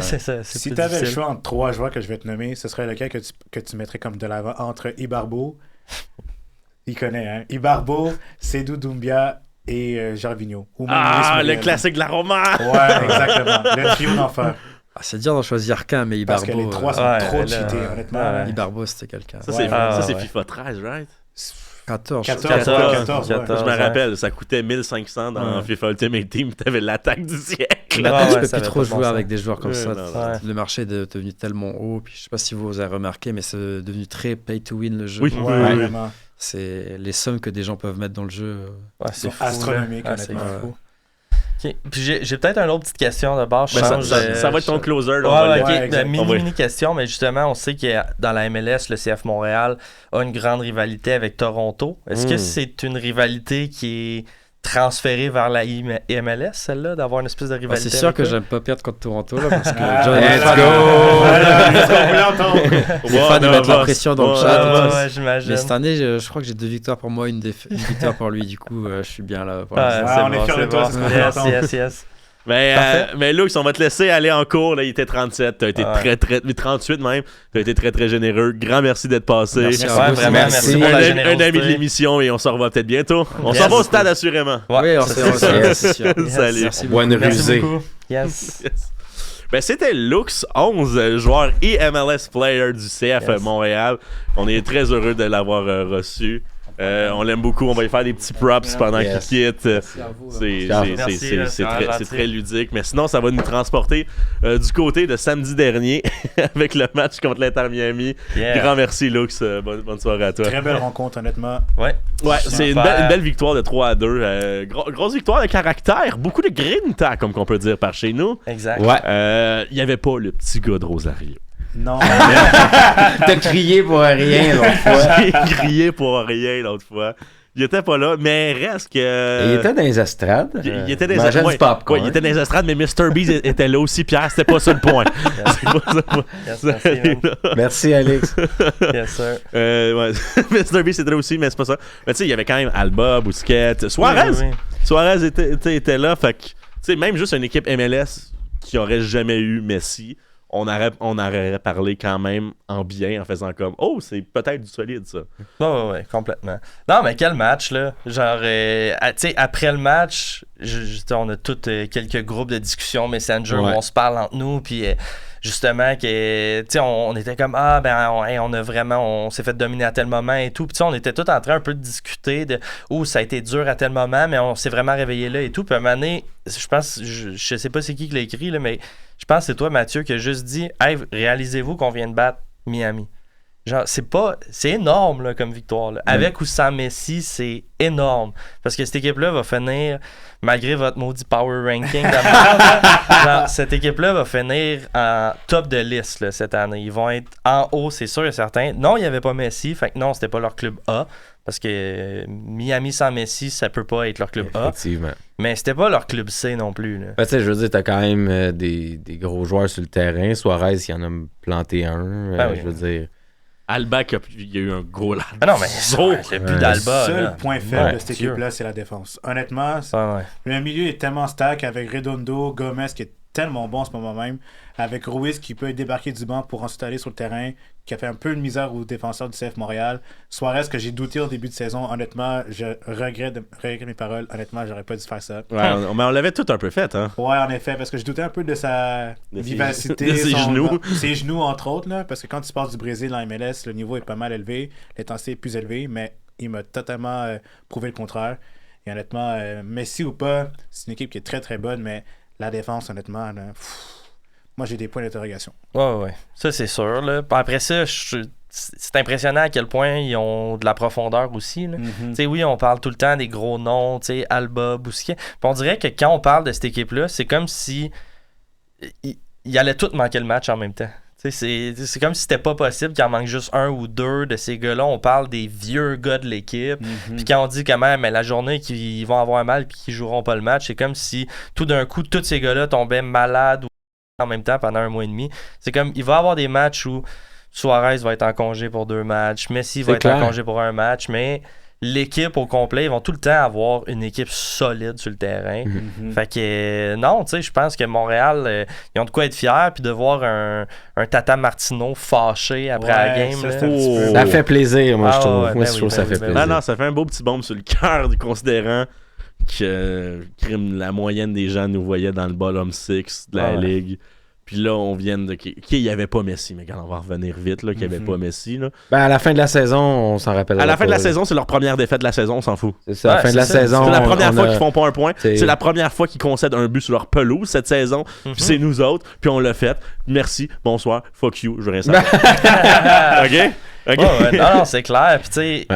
C'est ça,
si tu avais le choix entre 3 joueurs que je vais te nommer, ce serait lequel que tu mettrais comme de l'avant entre Ibarbo, il connaît, hein? Ibarbo, Seydou Doumbia et Gervinho.
Le classique de la Roma!
Ouais, exactement. Le trio d'enfer.
C'est dur d'en choisir qu'un, mais Ibarbo...
Parce que les trois sont trop cheatés, honnêtement.
Ibarbo, c'était quelqu'un.
Ça, c'est FIFA 13, right?
14.
Je me rappelle, ça coûtait 1500 dans FIFA Ultimate Team, t'avais l'attaque du siècle.
Maintenant, tu peux plus trop jouer avec des joueurs comme ça. Le marché est devenu tellement haut, puis je sais pas si vous avez remarqué, mais c'est devenu très pay to win le jeu.
Oui,
vraiment.
C'est les sommes que des gens peuvent mettre dans le jeu.
C'est astronomique, honnêtement.
Okay. Puis j'ai peut-être une autre petite question de base.
Ça va être ton closer.
Mini question, mais justement, on sait que dans la MLS, le CF Montréal a une grande rivalité avec Toronto. Est-ce que c'est une rivalité qui est transférée vers la MLS, celle-là, d'avoir une espèce de rivalité?
C'est sûr que j'aime pas perdre contre Toronto, là, parce que
let's go!
Les fans de mettre la pression dans le chat.
Ouais, j'imagine.
Mais cette année, je crois que j'ai 2 victoires pour moi, une victoire pour lui. Du coup, je suis bien là.
On est fiers de toi.
Yes.
Mais Lux, on va te laisser aller en cours. Là, il était 37. Tu as été très, 38 même. Tu as été très, très généreux. Grand merci d'être passé.
Merci.
Merci pour la générosité.
Un ami de l'émission et on se revoit peut-être bientôt. On s'en va au stade, assurément.
Oui, c'est sûr.
Salut.
Bonne rusée.
Yes.
C'était Lux, 11 joueur et MLS player du CF Montréal. On est très heureux de l'avoir reçu. On l'aime beaucoup, on va lui faire des petits props pendant qu'il quitte. C'est très ludique, mais sinon ça va nous transporter du côté de samedi dernier avec le match contre l'Inter Miami. Grand merci Lux, bonne soirée à toi.
Très belle rencontre honnêtement.
Ouais, c'est une belle victoire de 3-2. Grosse victoire de caractère, beaucoup de grinta comme qu'on peut dire par chez nous.
Exact.
Il n'y avait pas le petit gars de Rosario.
Non.
T'as crié pour rien l'autre fois.
J'ai crié pour rien l'autre fois. Il était pas là, mais reste que...
Il était dans les estrades.
Il était dans les estrades.
Du popcorn.
Il était dans les estrades, mais Mr. Beast était là aussi, Pierre. C'était pas ça le point.
Merci, Alex.
Yes, sir.
Mr. Beast était là aussi, mais c'est pas ça. Mais tu sais, il y avait quand même Alba, Busquets, Suarez. Oui. Suarez était là. Fait que, tu sais, même juste une équipe MLS qui aurait jamais eu Messi, on aurait parlé quand même en bien en faisant comme « Oh, c'est peut-être du solide, ça. »
Ouais, complètement. Non, mais quel match, là. Genre, tu sais, après le match, on a tous quelques groupes de discussion Messenger où on se parle entre nous, puis justement, tu sais, on était comme « Ah, on s'est fait dominer à tel moment et tout. » Puis tu sais, on était tous en train un peu de discuter de « Oh, ça a été dur à tel moment, mais on s'est vraiment réveillé là et tout. » Puis à un moment donné, je pense, je sais pas c'est qui l'a écrit, là, mais je pense que c'est toi, Mathieu, qui a juste dit « Hey, réalisez-vous qu'on vient de battre Miami. » Genre, c'est énorme là, comme victoire. Là. Avec ou sans Messi, c'est énorme. Parce que cette équipe-là va finir, malgré votre maudit power ranking, genre, cette équipe-là va finir en top de liste là, cette année. Ils vont être en haut, c'est sûr et certain. Non, il n'y avait pas Messi, fait que non, c'était pas leur club A. Parce que Miami sans Messi, ça peut pas être leur club A.
Effectivement.
Mais c'était pas leur club C non plus. Là.
Ben, tu sais, je veux dire, t'as quand même des gros joueurs sur le terrain. Suarez, il en a planté un.
Ben oui.
Je veux dire.
Alba, il y a eu un gros là.
Ah non, mais c'est plus d'Alba.
Le seul
là.
point faible de cette
Dieu.
équipe-là, c'est la défense. Honnêtement,
Ouais.
le milieu est tellement stack avec Redondo, Gomez qui est tellement bon en ce moment même, avec Ruiz qui peut débarquer du banc pour ensuite aller sur le terrain, qui a fait un peu de misère aux défenseurs du CF Montréal. Suarez, que j'ai douté au début de saison, honnêtement, je regrette mes paroles. Honnêtement, j'aurais pas dû faire ça.
Ouais, mais on l'avait tout un peu fait, hein.
Ouais, en effet, parce que je doutais un peu de sa vivacité.
de ses genoux.
Ses genoux, entre autres, là, parce que quand tu passes du Brésil en MLS, le niveau est pas mal élevé, l'intensité est plus élevée, mais il m'a totalement prouvé le contraire. Et honnêtement, Messi ou pas, c'est une équipe qui est très très bonne, mais la défense, honnêtement, là, moi j'ai des points d'interrogation.
Ouais. Ça, c'est sûr. Là. Après ça, c'est impressionnant à quel point ils ont de la profondeur aussi. Là. Tu sais, oui, on parle tout le temps des gros noms, tu sais, Alba, Bousquet. Puis on dirait que quand on parle de cette équipe-là, c'est comme si il allait tout manquer le match en même temps. C'est comme si c'était pas possible qu'il en manque juste un ou deux de ces gars-là. On parle des vieux gars de l'équipe. Puis quand on dit quand même, mais la journée qu'ils vont avoir mal puis qu'ils joueront pas le match, c'est comme si tout d'un coup, tous ces gars-là tombaient malades en même temps pendant 1 mois et demi. C'est comme, il va y avoir des matchs où Suarez va être en congé pour 2 matchs, Messi va être en congé pour 1 match, mais l'équipe au complet, ils vont tout le temps avoir une équipe solide sur le terrain. Fait que non, tu sais, je pense que Montréal, ils ont de quoi être fiers, puis de voir un Tata Martino fâché après la game.
Ça fait plaisir, moi, je trouve.
Ouais,
moi, je trouve que ça fait plaisir.
Non, ça fait un beau petit bombe sur le cœur, considérant que la moyenne des gens nous voyaient dans le bottom 6 de la ligue. Puis là, on vient de... il n'y avait pas Messi, mais quand on va revenir vite, là, qu'il n'y avait pas Messi. Là.
Ben, à la fin de la saison, on s'en rappelle.
À la fin de la saison, c'est leur première défaite de la saison, on s'en fout.
C'est ça, à la fin de la saison.
C'est la première fois qu'ils font pas un point. C'est la première fois qu'ils concèdent un but sur leur pelouse cette saison. Puis c'est nous autres, puis on l'a fait. Merci, bonsoir, fuck you, je veux rien savoir. OK?
Ouais, non, c'est clair. Puis, tu sais,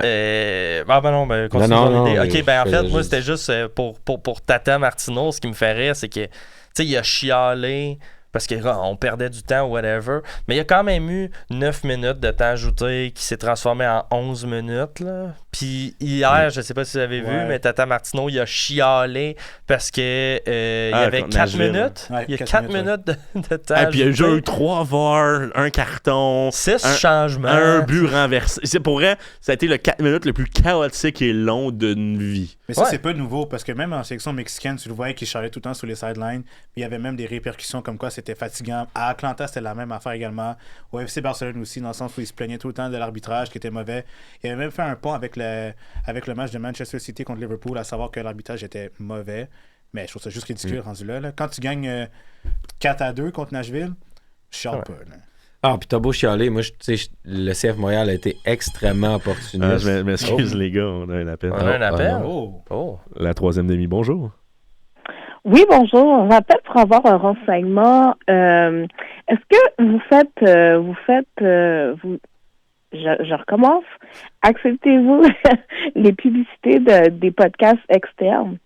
continuons l'idée. OK, ben, en fait, moi, c'était juste pour Tata Martino, ce qui me fait rire, c'est que, tu sais, il a chialé parce qu'on perdait du temps ou whatever. Mais il y a quand même eu 9 minutes de temps ajouté qui s'est transformé en 11 minutes. Là. Puis hier, je sais pas si vous avez vu, mais Tata Martino, il a chialé parce que il y avait 4 minutes.
Ouais,
il y a 4 minutes de temps.
Et puis il y a eu 3 VAR, un carton,
6 changements.
Un but renversé. C'est pour vrai, ça a été le 4 minutes le plus chaotique et long d'une vie.
Mais ça, c'est pas nouveau parce que même en sélection mexicaine, tu le voyais qu'il chialait tout le temps sur les sidelines. Puis il y avait même des répercussions comme quoi c'était fatigant. À Atlanta, c'était la même affaire également. Au FC Barcelone aussi, dans le sens où il se plaignait tout le temps de l'arbitrage qui était mauvais. Il avait même fait un pont avec le match de Manchester City contre Liverpool, à savoir que l'arbitrage était mauvais. Mais je trouve ça juste ridicule rendu là. Quand tu gagnes 4-2 contre Nashville, je chiale pas. Là.
Ah, puis t'as beau chialer, moi, le CF Montréal a été extrêmement opportuniste.
Je m'excuse, les gars, on a un appel.
On a un appel?
La 3e demi, bonjour.
Oui, bonjour. On rappelle pour avoir un renseignement. Est-ce que je recommence. Acceptez-vous les publicités des podcasts externes?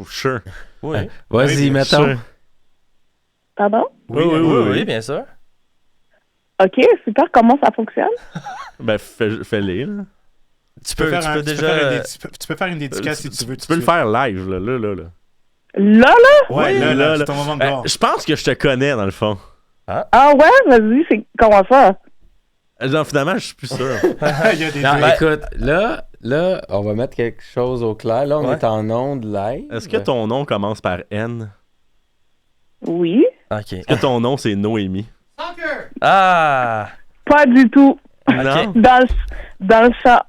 Sure.
Oui.
Vas-y, mettons.
Sure.
Pardon?
Oui, bien sûr.
OK, super. Comment ça fonctionne?
Ben, fais-les, là.
Tu peux
faire une dédicace si tu veux.
Tu peux le faire live, là.
Là?
Ouais,
oui,
là, c'est ton moment de gloire.
Je pense que je te connais, dans le fond.
Ah ouais? Vas-y, c'est comment ça?
Genre, finalement, je suis plus sûr.
Il y a des
Non, écoute, là, on va mettre quelque chose au clair. Là, on est en onde live.
Est-ce que ton nom commence par N?
Oui.
OK.
Est-ce que ton nom, c'est Noémie?
Ah!
Pas du tout.
Non?
Dans le chat.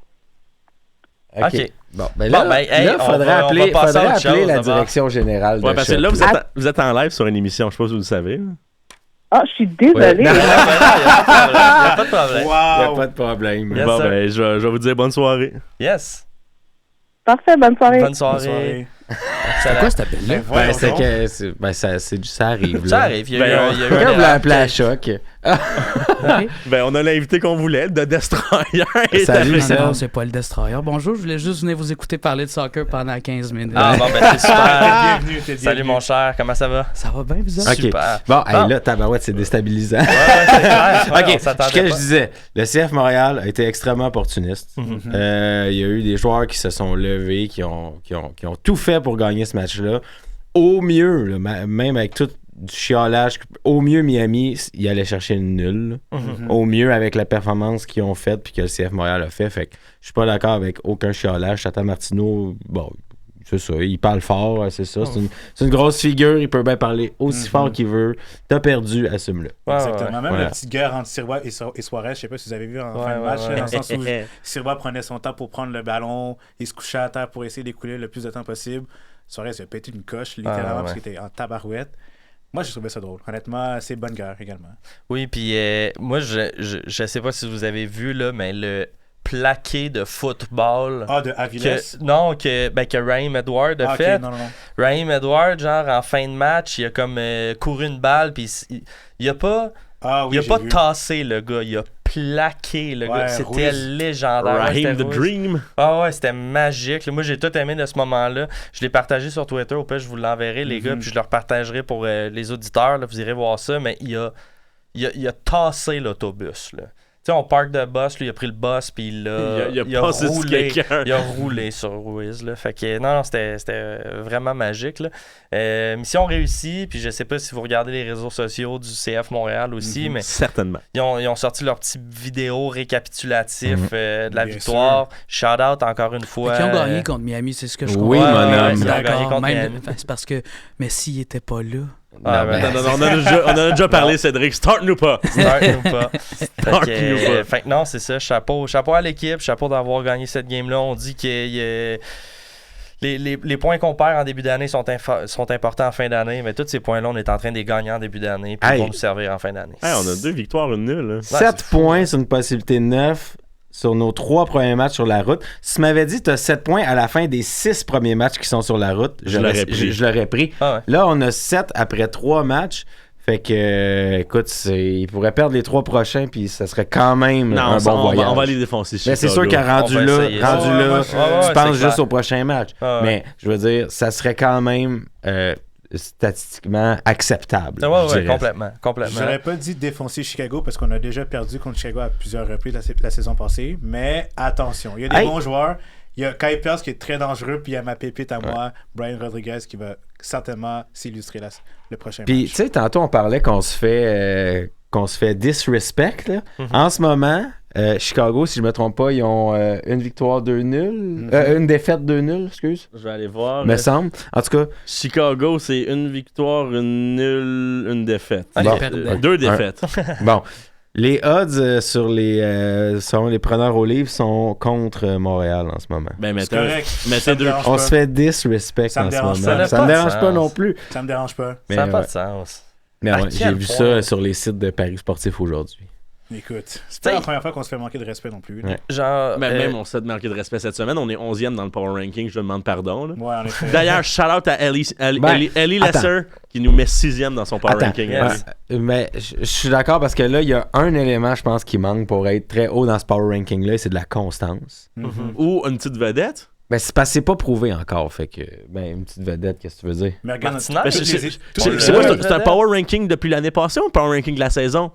OK.
Bon, ben là, faudrait appeler la direction générale de
Ouais, parce que là, vous êtes en live sur une émission, je sais pas si vous le savez.
Ah, je suis désolée.
Il n'y a pas de problème.
Il n'y a pas de problème.
Yes,
bon,
sir.
ben, je vais vous dire bonne soirée.
Yes.
Parfait, bonne soirée.
Bonne soirée.
C'est quoi cet appel-là?
Ben,
ça arrive.
Ça
là.
arrive. Il y a eu
Quelqu'un voulait appeler à choc.
Ben, on a l'invité qu'on voulait, de Destroyer.
Salut,
Non, c'est pas le Destroyer. Bonjour, je voulais juste venir vous écouter parler de soccer pendant 15 minutes.
Ah, bon, ben, c'est super.
Bienvenue.
Salut, mon cher, comment ça va?
Ça va bien, vous autres?
Ok.
Super.
Bon,
Bon.
hey, là, tabarouette, c'est déstabilisant.
Ouais, c'est clair. Ouais, on
Ok,
s'attendait
ce que
pas.
je disais, le CF Montréal a été extrêmement opportuniste.
Mhm.
Il y a eu des joueurs qui se sont levés, qui ont tout fait pour gagner ce match-là. Au mieux, là, même avec tout du chiolage, au mieux Miami, il allait chercher une nulle.
Mhm.
Au mieux avec la performance qu'ils ont faite puis que le CF Montréal a fait. Fait que je suis pas d'accord avec aucun chiolage. Tata Martino, bon, c'est ça, il parle fort, c'est ça. C'est une grosse figure, il peut bien parler aussi fort qu'il veut. T'as perdu, assume-le.
Ouais,
Exactement.
ouais.
Même
Voilà.
la petite guerre entre Sirois et Suarez, je sais pas si vous avez vu en
Ouais,
fin de
ouais,
match,
ouais.
là, dans le sens où Sirois prenait son temps pour prendre le ballon, il se couchait à terre pour essayer d'écouler le plus de temps possible. Suarez il a pété une coche, littéralement,
ouais.
parce qu'il était en tabarouette. Moi, j'ai trouvé ça drôle. Honnêtement, c'est bonne guerre également.
Oui, puis moi, je sais pas si vous avez vu, là, mais le plaqué de football.
Ah, de Aviles?
Que Raheem Edward a
Ah, ok,
fait.
non.
Raheem Edward, genre, en fin de match, il a comme couru une balle, puis il a pas,
Ah oui,
il a
j'ai
pas
vu.
tassé le gars, il a plaqué le
Ouais,
gars. C'était
Ruiz.
légendaire. Ouais,
Raheem
c'était
the
Ruiz.
Dream.
Ah ouais, c'était magique. Là, moi, j'ai tout aimé de ce moment-là. Je l'ai partagé sur Twitter. Au pire, je vous l'enverrai, les gars, puis je le repartagerai pour les auditeurs. Là, vous irez voir ça. Mais il a tassé l'autobus. Là. Tu sais, on parque de bus, lui, il a pris le bus, puis il a
passé sur
roulé.
quelqu'un.
Il a roulé sur Ruiz. Là. Fait que non, c'était vraiment magique. Là. Mission réussie, puis je sais pas si vous regardez les réseaux sociaux du CF Montréal aussi, mais
Certainement.
ils ont sorti leur petit vidéo récapitulatif de la
Bien
victoire. Shout out encore une fois.
Ils ont gagné contre Miami, c'est ce que je
Oui,
comprends.
mon homme.
Ils ont gagné
D'accord,
contre
même-
Miami.
c'est parce que Messi était pas là.
Ah,
Non,
ben,
mais-
Non, on en a déjà parlé, Cédric. Start-nous pas.
Start-nous pas.
Start-nous pas.
Fait que non, c'est ça. Chapeau à l'équipe. Chapeau d'avoir gagné cette game-là. On dit que les points qu'on perd en début d'année sont importants en fin d'année, mais tous ces points-là, on est en train de les gagner en début d'année, puis ils
Hey.
vont nous servir en fin d'année.
Hey, on a 2 victoires, une nulle. Là.
7 points sur une possibilité de 9 sur nos 3 premiers matchs sur la route. Si tu m'avais dit que tu as 7 points à la fin des 6 premiers matchs qui sont sur la route,
Je l'aurais pris.
je l'aurais pris.
Ah ouais.
Là, on a 7 après 3 matchs. Fait que, écoute, il pourrait perdre les 3 prochains, puis ça serait quand même
Non,
un bon voyage.
on va les défoncer.
Mais c'est sûr qu'à rendu
On va
là,
essayer.
tu
Ouais, ouais,
penses
c'est
juste
clair.
au prochain match.
Ah ouais.
Mais je veux dire, ça serait quand même statistiquement acceptable.
Ouais,
je
ouais,
dirais.
complètement.
J'aurais pas dit défoncer Chicago parce qu'on a déjà perdu contre Chicago à plusieurs reprises la saison passée. Mais attention, il y a des
Hey.
bons joueurs. Il y a Kai Pierce qui est très dangereux. Puis il y a ma pépite à moi, Brian Rodriguez, qui va certainement s'illustrer le prochain
Puis,
match.
tu sais, tantôt, on parlait qu'on se fait disrespect. Là. En ce moment, Chicago, si je me trompe pas, ils ont une victoire, 2 nuls. Une défaite, 2 nuls, excuse.
Je vais aller voir.
Me semble. En tout cas,
Chicago, c'est une victoire, une nulle, une défaite.
Ah,
Bon.
perdait.
2 défaites.
bon. Les odds sur selon les preneurs au livre sont contre Montréal en ce moment.
Ben,
C'est correct.
mais
Ça
c'est
me
2.
dérange
On
pas.
se fait disrespect
Ça me
en ce
dérange
moment.
pas.
Ça me
pas de
dérange pas
sens.
non plus.
Ça me dérange pas.
Mais,
Ça n'a pas
ouais.
de sens.
Mais
À
ouais, j'ai
quel
vu
point?
ça sur les sites de Paris Sportif aujourd'hui.
Écoute, c'est pas
T'sais-
la première fois qu'on se fait manquer de respect non plus. là.
Ouais.
Genre,
Même on s'est marqué de respect cette semaine. On est 11e dans le power ranking. Je demande pardon. Là.
Ouais, en effet.
D'ailleurs, shout-out à Ellie
attends.
Lesser qui nous met 6e dans son power
Attends,
ranking.
yes.
mais je suis d'accord parce que là, il y a un élément, je pense, qui manque pour être très haut dans ce power ranking-là, c'est de la constance.
Mhm.
Ou une petite vedette.
Ben, c'est parce que c'est pas prouvé encore, fait que, ben, une petite vedette, qu'est-ce que tu veux dire?
Mais regarde,
Martinez,
Ben,
toutes
c'est
les-
c'est-
toutes
c'est-
les-
c'est quoi,
Ouais.
c'est un power ranking depuis l'année passée ou un power ranking de la saison?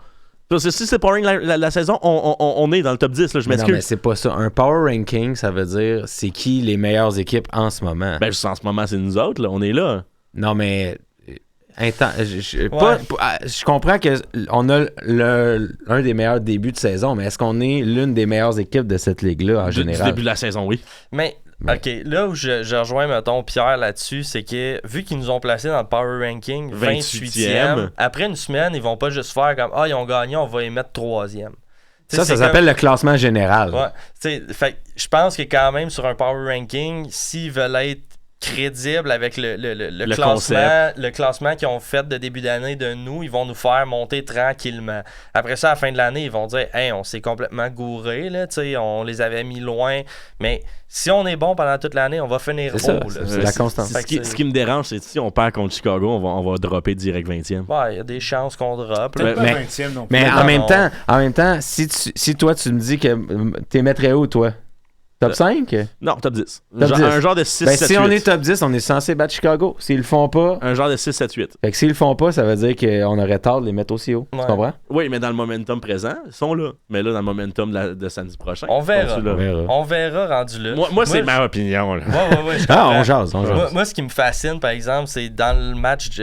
Parce que si c'est power ranking la saison, on est dans le top 10, là, je
Non, mais
m'excuse.
c'est pas ça. Un power ranking, ça veut dire c'est qui les meilleures équipes en ce moment.
Ben, juste en ce moment, c'est nous autres, là, on est là.
Non, mais. Je
Ouais.
je comprends qu'on a un des meilleurs débuts de saison, mais est-ce qu'on est l'une des meilleures équipes de cette ligue-là en
Du
général?
début de la saison, oui.
Mais,
Mais-
OK, là où je rejoins, mettons, Pierre là-dessus, c'est que vu qu'ils nous ont placés dans le Power Ranking 28e, après une semaine, ils vont pas juste faire comme « Ah, ils ont gagné, on va les mettre 3e. »
Ça s'appelle le classement général.
Ouais, tu sais, fait que je pense que quand même sur un Power Ranking, s'ils veulent être crédible avec le classement qu'ils ont fait de début d'année de nous. Ils vont nous faire monter tranquillement. Après ça, à la fin de l'année, ils vont dire « Hey, on s'est complètement gouré, là, on les avait mis loin. » Mais si on est bon pendant toute l'année, on va finir haut.
C'est la constance.
Ce qui me dérange, c'est que si on perd contre Chicago, on va dropper direct 20e.
Ouais, il y a des chances qu'on droppe.
Peut-être pas 20e non plus.
Mais en même temps, si toi, tu me dis que tu mettrais où, toi? Top 5?
Non, top 10.
Top 10.
Un genre de 6, 7, 8.
Si on est top 10, on est censé battre Chicago. S'ils le font pas...
Un genre de 6, 7, 8.
Fait que s'ils le font pas, ça veut dire qu'on aurait tort de les mettre aussi haut. Tu comprends?
Oui, mais dans le momentum présent, ils sont là. Mais là, dans le momentum de samedi prochain,
on verra. On verra rendu là.
Moi c'est ma opinion. Là.
Ouais,
on jase.
Moi, ce qui me fascine, par exemple, c'est dans le match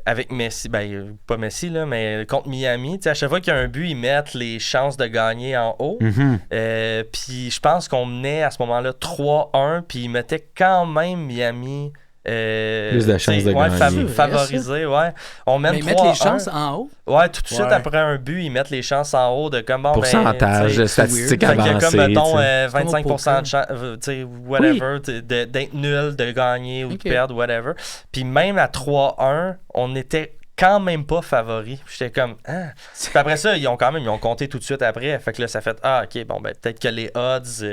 avec Messi, pas Messi, là, mais contre Miami, à chaque fois qu'il y a un but, ils mettent les chances de gagner en haut. Puis je pense qu'on menait à ce moment-là 3-1, puis ils mettaient quand même Miami
plus de chances de gagner.
Favorisé, ouais. On mène 3-1.
Mais ils mettent les chances en haut?
Ouais, tout de suite après un but, ils mettent les chances en haut de comme bon,
pourcentage, statistique avancée.
Comme, mettons, 25% de chance, whatever, d'être nul, de gagner ou de perdre, whatever. Puis même à 3-1, on était quand même pas favori. J'étais comme Puis après ça, ils ont compté tout de suite après. Fait que là, ça fait OK, bon, peut-être que les odds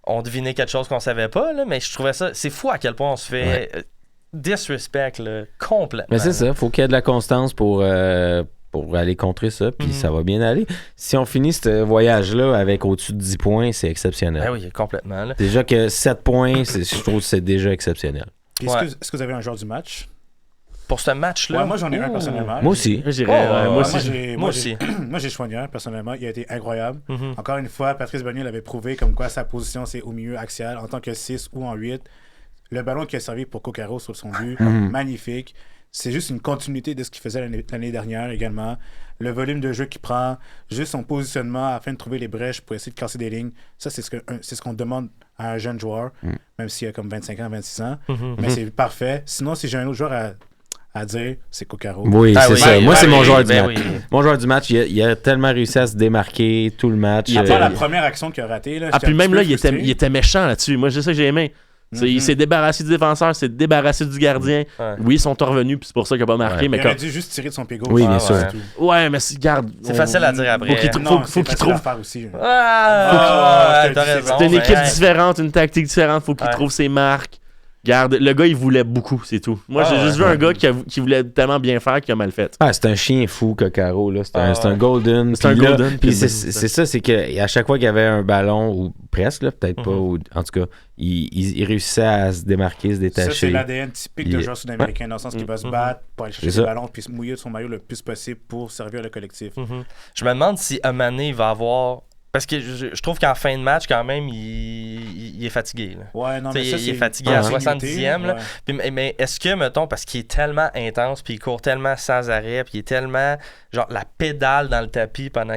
ont deviné quelque chose qu'on savait pas, là, mais je trouvais ça. C'est fou à quel point on se fait disrespect là, complètement.
Mais c'est ça, faut qu'il y ait de la constance pour aller contrer ça, puis ça va bien aller. Si on finit ce voyage-là avec au-dessus de 10 points, c'est exceptionnel.
Ben oui, complètement. Là.
Déjà que 7 points, je trouve que c'est déjà exceptionnel.
Est-ce que vous avez un joueur du match?
Pour ce match-là?
Ouais, moi, j'en ai un personnellement.
Moi aussi.
Moi, j'ai Choignard, personnellement. Il a été incroyable. Encore une fois, Patrice Bernier l'avait prouvé comme quoi sa position, c'est au milieu axial. En tant que 6 ou en 8, le ballon qui a servi pour Coccaro sur son but, magnifique. C'est juste une continuité de ce qu'il faisait l'année dernière également. Le volume de jeu qu'il prend, juste son positionnement afin de trouver les brèches pour essayer de casser des lignes. Ça, c'est ce qu'on demande à un jeune joueur, même s'il a comme 25 ans, 26 ans. Mais c'est parfait. Sinon, si j'ai un autre joueur à dire, c'est Coccaro.
Oui, c'est ça. Moi, c'est mon joueur du match. Mon joueur du match, il a tellement réussi à se démarquer tout le match.
À part la première action qu'il a ratée.
Puis même là, il était méchant là-dessus. Moi, c'est ça que j'ai aimé. Il s'est débarrassé du défenseur, s'est débarrassé du gardien. Oui, ils sont revenus, puis c'est pour ça qu'il n'a pas marqué. Mais
il aurait dû juste tirer de son pied gauche.
Oui, bien sûr.
Ouais, mais garde.
C'est facile à dire après.
Faut qu'il trouve.
C'est
une équipe différente, une tactique différente. Faut qu'il trouve ses marques. Garde, le gars, il voulait beaucoup, c'est tout. Moi, j'ai juste vu un gars qui voulait tellement bien faire qu'il a mal fait.
C'est un chien fou, Coccaro. C'est un golden.
C'est un golden.
Puis c'est ça, c'est qu'à chaque fois qu'il y avait un ballon, ou presque, là, peut-être pas, ou, en tout cas, il réussissait à se démarquer, se détacher.
Ça, c'est l'ADN typique d'un joueur sud-américain, dans le sens qu'il va se battre pour aller chercher le ballon, puis se mouiller de son maillot le plus possible pour servir le collectif.
Je me demande si Amané va avoir... Parce que je trouve qu'en fin de match, quand même, il est fatigué. Là.
Ouais, non, mais ça,
il est fatigué à 70e. Là. Puis, mais est-ce que, mettons, parce qu'il est tellement intense, puis il court tellement sans arrêt, puis il est tellement, genre, la pédale dans le tapis pendant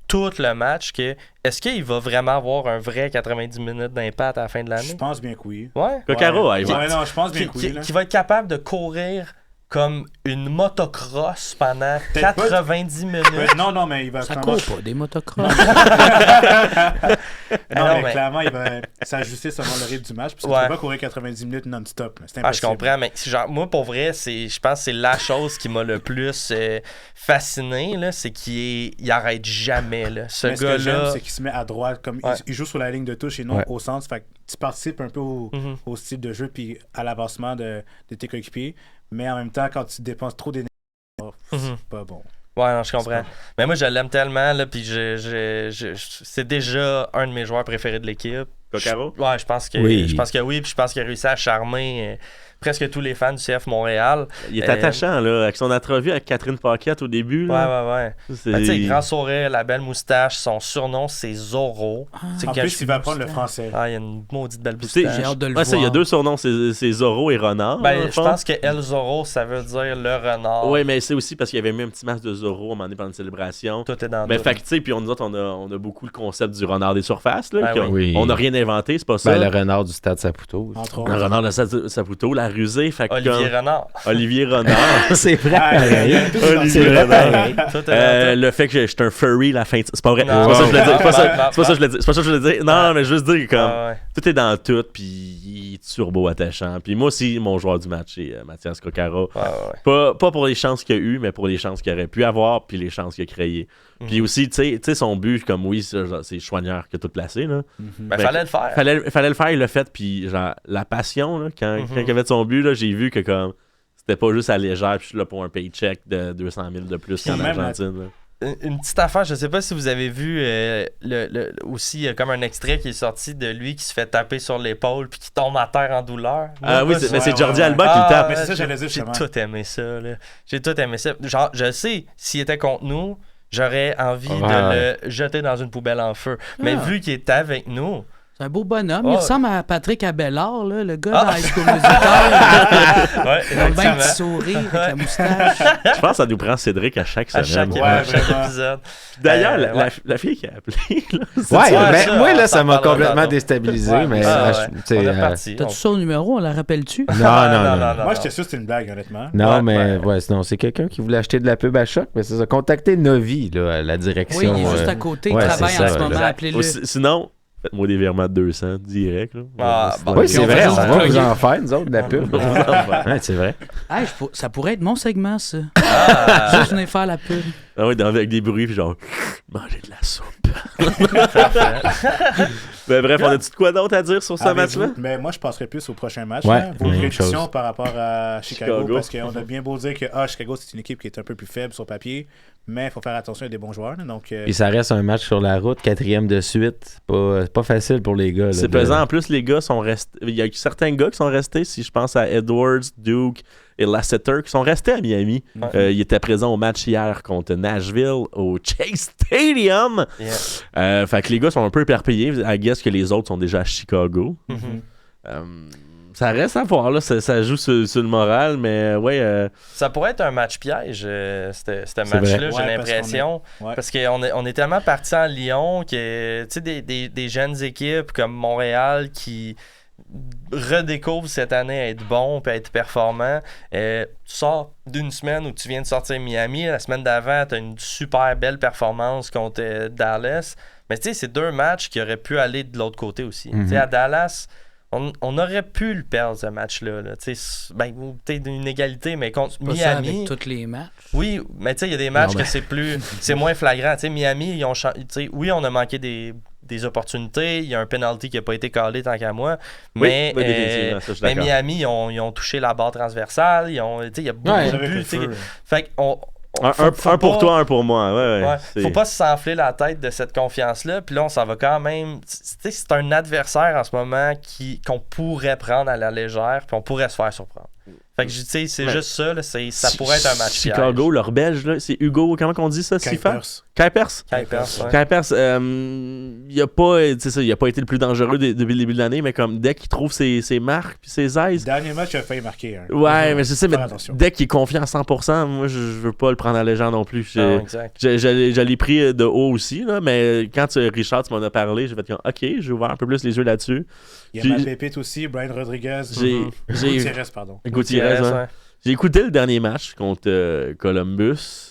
tout le match, que est-ce qu'il va vraiment avoir un vrai 90 minutes d'impact à la fin de l'année?
Je pense bien que oui.
Ouais?
Coccaro, il va.
Ouais, non, je pense bien que oui.
Qui va être capable de courir comme une motocross pendant 90 minutes.
Non, mais il va...
Ça court pas, des motocross.
mais clairement, il va s'ajuster selon le rythme du match, parce que tu peux pas courir 90 minutes non-stop. C'est impossible.
Je comprends, mais genre, moi, pour vrai, je pense que c'est la chose qui m'a le plus fasciné, là, c'est qu'il arrête jamais. Là. Ce gars-là...
Ce que j'aime, c'est qu'il se met à droite, comme il joue sur la ligne de touche et non au centre. Fait que tu participes un peu au style de jeu puis à l'avancement de tes coéquipiers. Mais en même temps, quand tu dépenses trop d'énergie, c'est pas bon.
Ouais, non, je comprends. Mais moi, je l'aime tellement, là, puis c'est déjà un de mes joueurs préférés de l'équipe.
Coccaro?
Ouais, je pense que oui. Je pense que oui, puis je pense qu'il a réussi à charmer presque tous les fans du CF Montréal.
Il est attachant, là, avec son entrevue avec Catherine Paquette au début. Là.
Ouais. Tu sais, grand sourire, la belle moustache, son surnom, c'est Zorro.
En plus, il va apprendre le français.
Il y a une maudite belle moustache.
J'ai hâte de le voir.
Il y a deux surnoms, c'est Zorro et Renard.
Je pense que El Zorro, ça veut dire le renard.
Oui, mais c'est aussi parce qu'il y avait mis un petit masque de Zorro à un moment donné pendant une célébration.
Tout est dans
le fait que, tu sais, puis nous autres, on a beaucoup le concept du renard des surfaces. Là,
on
n'a rien inventé, c'est pas ça.
Le renard du Stade Saputo.
Le renard du Stade Saputo, la rusé. Fait que
Olivier Renard.
Olivier Renard.
C'est vrai, pareil.
Olivier Renard. Le fait que j'étais un furry la fin de... C'est pas vrai. C'est pas ça que je voulais dire. C'est pas ça que je voulais dire. Non, mais juste dire comme... Tout est dans tout, puis il est turbo attachant. Puis moi aussi, mon joueur du match, c'est Mathias Cocara. Pas pour les chances qu'il a eues, mais pour les chances qu'il aurait pu avoir, puis les chances qu'il a créées. Puis aussi, tu sais, son but, comme oui, c'est Chouanière qui a tout placé. Là.
Ben, fallait le faire.
Fallait le faire, il l'a fait. Puis genre, la passion, là, quand il avait son but, là, j'ai vu que comme c'était pas juste à légère, puis je suis là pour un paycheck de 200 000 de plus qu'en Argentine. Là.
Une petite affaire, je sais pas si vous avez vu aussi, il y a comme un extrait qui est sorti de lui qui se fait taper sur l'épaule puis qui tombe à terre en douleur.
Oui, c'est Jordi Alba qui le tape.
Mais c'est ça, j'allais dire,
j'ai tout aimé ça. Là. J'ai tout aimé ça. Genre, je sais, s'il était contre nous, j'aurais envie de le jeter dans une poubelle en feu. Mais vu qu'il est avec nous...
C'est un beau bonhomme. Il ressemble à Patrick Abelard, là, le gars de High School Musical. Il a un bien petit sourire avec la moustache.
Je pense que ça nous prend Cédric à chaque semaine.
À chaque épisode.
D'ailleurs, la fille qui a appelé...
Moi, là, ça m'a complètement déstabilisé. Mais
on est parti.
T'as-tu son numéro? On la rappelle-tu?
Non.
Moi, j'étais sûr que c'était une blague, honnêtement.
Non, mais sinon, c'est quelqu'un qui voulait acheter de la pub à Choc. Mais c'est ça. Contactez Novi, là, à la direction.
Oui, il est juste à côté. Il travaille en ce moment. Appelez-le.
Sinon... Faites-moi des virements de 200 direct. Là.
Oui, c'est vrai. On va vous en faire, nous autres, de la pub. C'est vrai.
Hey, ça pourrait être mon segment, ça. Juste venir faire la pub.
Ah oui, avec des bruits, puis genre, manger de la soupe. Ben, bref, on a-tu de quoi d'autre à dire sur ce match-là?
Mais moi, je passerais plus au prochain match.
Ouais,
vos prédictions par rapport à Chicago. Parce qu'on a bien beau dire que Chicago, c'est une équipe qui est un peu plus faible sur papier. Mais il faut faire attention à des bons joueurs. Donc,
et ça reste un match sur la route, 4e de suite. C'est pas facile pour les gars.
C'est pesant. En plus, les gars sont restés. Il y a certains gars qui sont restés. Si je pense à Edwards, Duke et Lasseter, qui sont restés à Miami. Ils étaient présents au match hier contre Nashville au Chase Stadium. Fait que les gars sont un peu éparpillés. I guess que les autres sont déjà à Chicago. Ça reste à voir, là. Ça joue sur le moral, mais
ça pourrait être un match piège, ce match-là, j'ai l'impression. Parce qu'on est tellement partis en Lyon que, tu sais, des jeunes équipes comme Montréal qui redécouvrent cette année à être bon et à être performant. Tu sors d'une semaine où tu viens de sortir Miami. La semaine d'avant, tu as une super belle performance contre Dallas. Mais tu sais, c'est deux matchs qui auraient pu aller de l'autre côté aussi. Tu sais, à Dallas... On aurait pu le perdre, ce match-là. Là. Peut-être une égalité, mais contre
pas
Miami...
Ça avec tous les matchs.
Oui, mais il y a des matchs que c'est moins flagrant. T'sais, Miami, ils ont oui, on a manqué des opportunités. Il y a un penalty qui n'a pas été callé tant qu'à moi. Mais, mais Miami, ils ont touché la barre transversale. Il y a beaucoup de buts. Fait qu'on...
Un pour toi, un pour moi.
Faut pas se s'enfler la tête de cette confiance-là. Puis là, on s'en va quand même. C'est un adversaire en ce moment qu'on pourrait prendre à la légère, puis on pourrait se faire surprendre. Fait que c'est juste ça, là, ça pourrait être un match
Chicago,
piège.
leur belge, là, c'est Hugo, comment qu'on dit ça? Kuipers. Il a pas été le plus dangereux depuis le début de l'année, mais comme dès qu'il trouve ses marques puis ses aises.
Le dernier match, il a failli marquer.
Mais je sais, mais dès qu'il est confiant à 100%, moi, je veux pas le prendre à la légère non plus. Je l'ai pris de haut aussi, là, mais quand Richard, tu m'en as parlé, j'ai fait comme, OK, j'ai ouvert un peu plus les yeux là-dessus.
Il y a ma pépite aussi, Brian Rodriguez. Gutiérrez, pardon.
Gutiérrez, J'ai écouté le dernier match contre Columbus.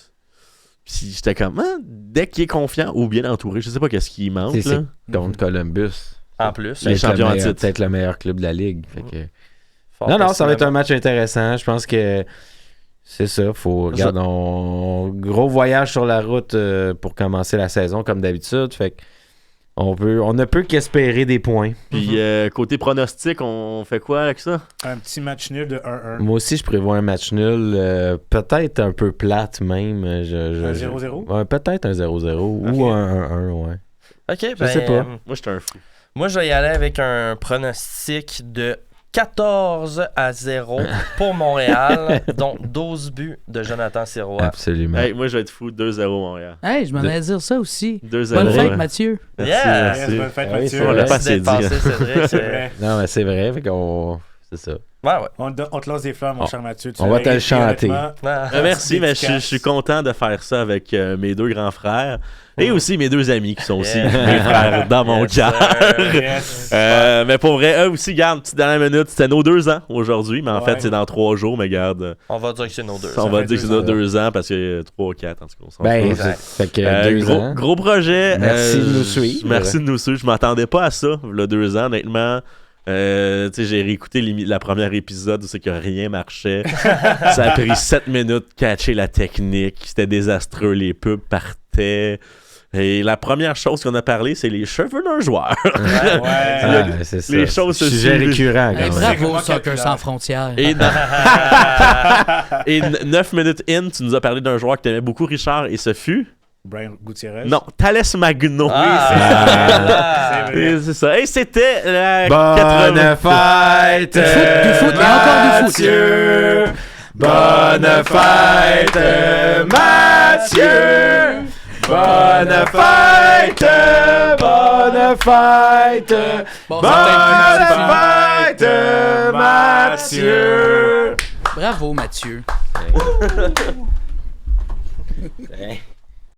Puis j'étais comme, dès qu'il est confiant ou bien entouré, je sais pas qu'est-ce qui manque.
C'est contre Columbus.
En plus.
Les champions en titre.
Peut-être le meilleur club de la ligue. Fait que... Non, ça va être un match intéressant. Je pense que c'est ça. Regarde, gros voyage sur la route pour commencer la saison comme d'habitude. Fait que on ne peut qu'espérer des points.
Puis côté pronostic, on fait quoi avec ça?
Un petit match nul de 1-1.
Moi aussi, je prévois un match nul. Peut-être un peu plate même.
Un 0-0?
Peut-être un 0-0 ou un 1-1, ouais.
OK,
je sais pas.
Moi, j'étais un fou.
Moi, je vais y aller avec un pronostic de 14-0 pour Montréal, dont 12 buts de Jonathan Sirois.
Absolument.
Hey, moi, je vais être fou. 2-0 Montréal.
Hey, je m'en allais dire ça aussi.
2-0.
Bonne fête, Mathieu.
Merci.
Bonne fête, Mathieu.
On l'a pas assez dit.
C'est vrai.
Non, mais c'est vrai. C'est ça.
Ouais.
On te lance des fleurs, mon cher Mathieu.
On va te le chanter.
Merci, mais je suis content de faire ça avec mes 2 grands frères et aussi mes 2 amis qui sont aussi mes frères dans mon cœur. Mais pour vrai, eux aussi, garde, petite dernière minute, c'était nos 2 ans aujourd'hui, mais en fait, c'est dans 3 jours, mais garde.
On va dire que c'est nos 2 ans.
On va dire que c'est nos 2 ans parce que 3 ou 4, en tout cas.
Ben, fait que 2 ans.
Gros projet.
Merci de nous suivre.
Merci de nous suivre. Je m'attendais pas à ça, le 2 ans, honnêtement. J'ai réécouté la première épisode où c'est que rien marchait. Ça a pris 7 minutes de catcher la technique. C'était désastreux. Les pubs partaient. Et la première chose qu'on a parlé, c'est les cheveux d'un joueur.
C'est ça.
Les choses se
sujet récurrent.
Bravo, Soccer sans frontières.
Et 9 minutes in, tu nous as parlé d'un joueur que tu aimais beaucoup, Richard, et ce fut...
Brian Gutierrez.
Non, Thales Magno. C'est ça. Et c'était la
Bonne fête,
du foot, et encore du foot.
Bonne fête, Mathieu. Bonne fête, bonne fête, bonne fête, Mathieu.
Bravo, Mathieu.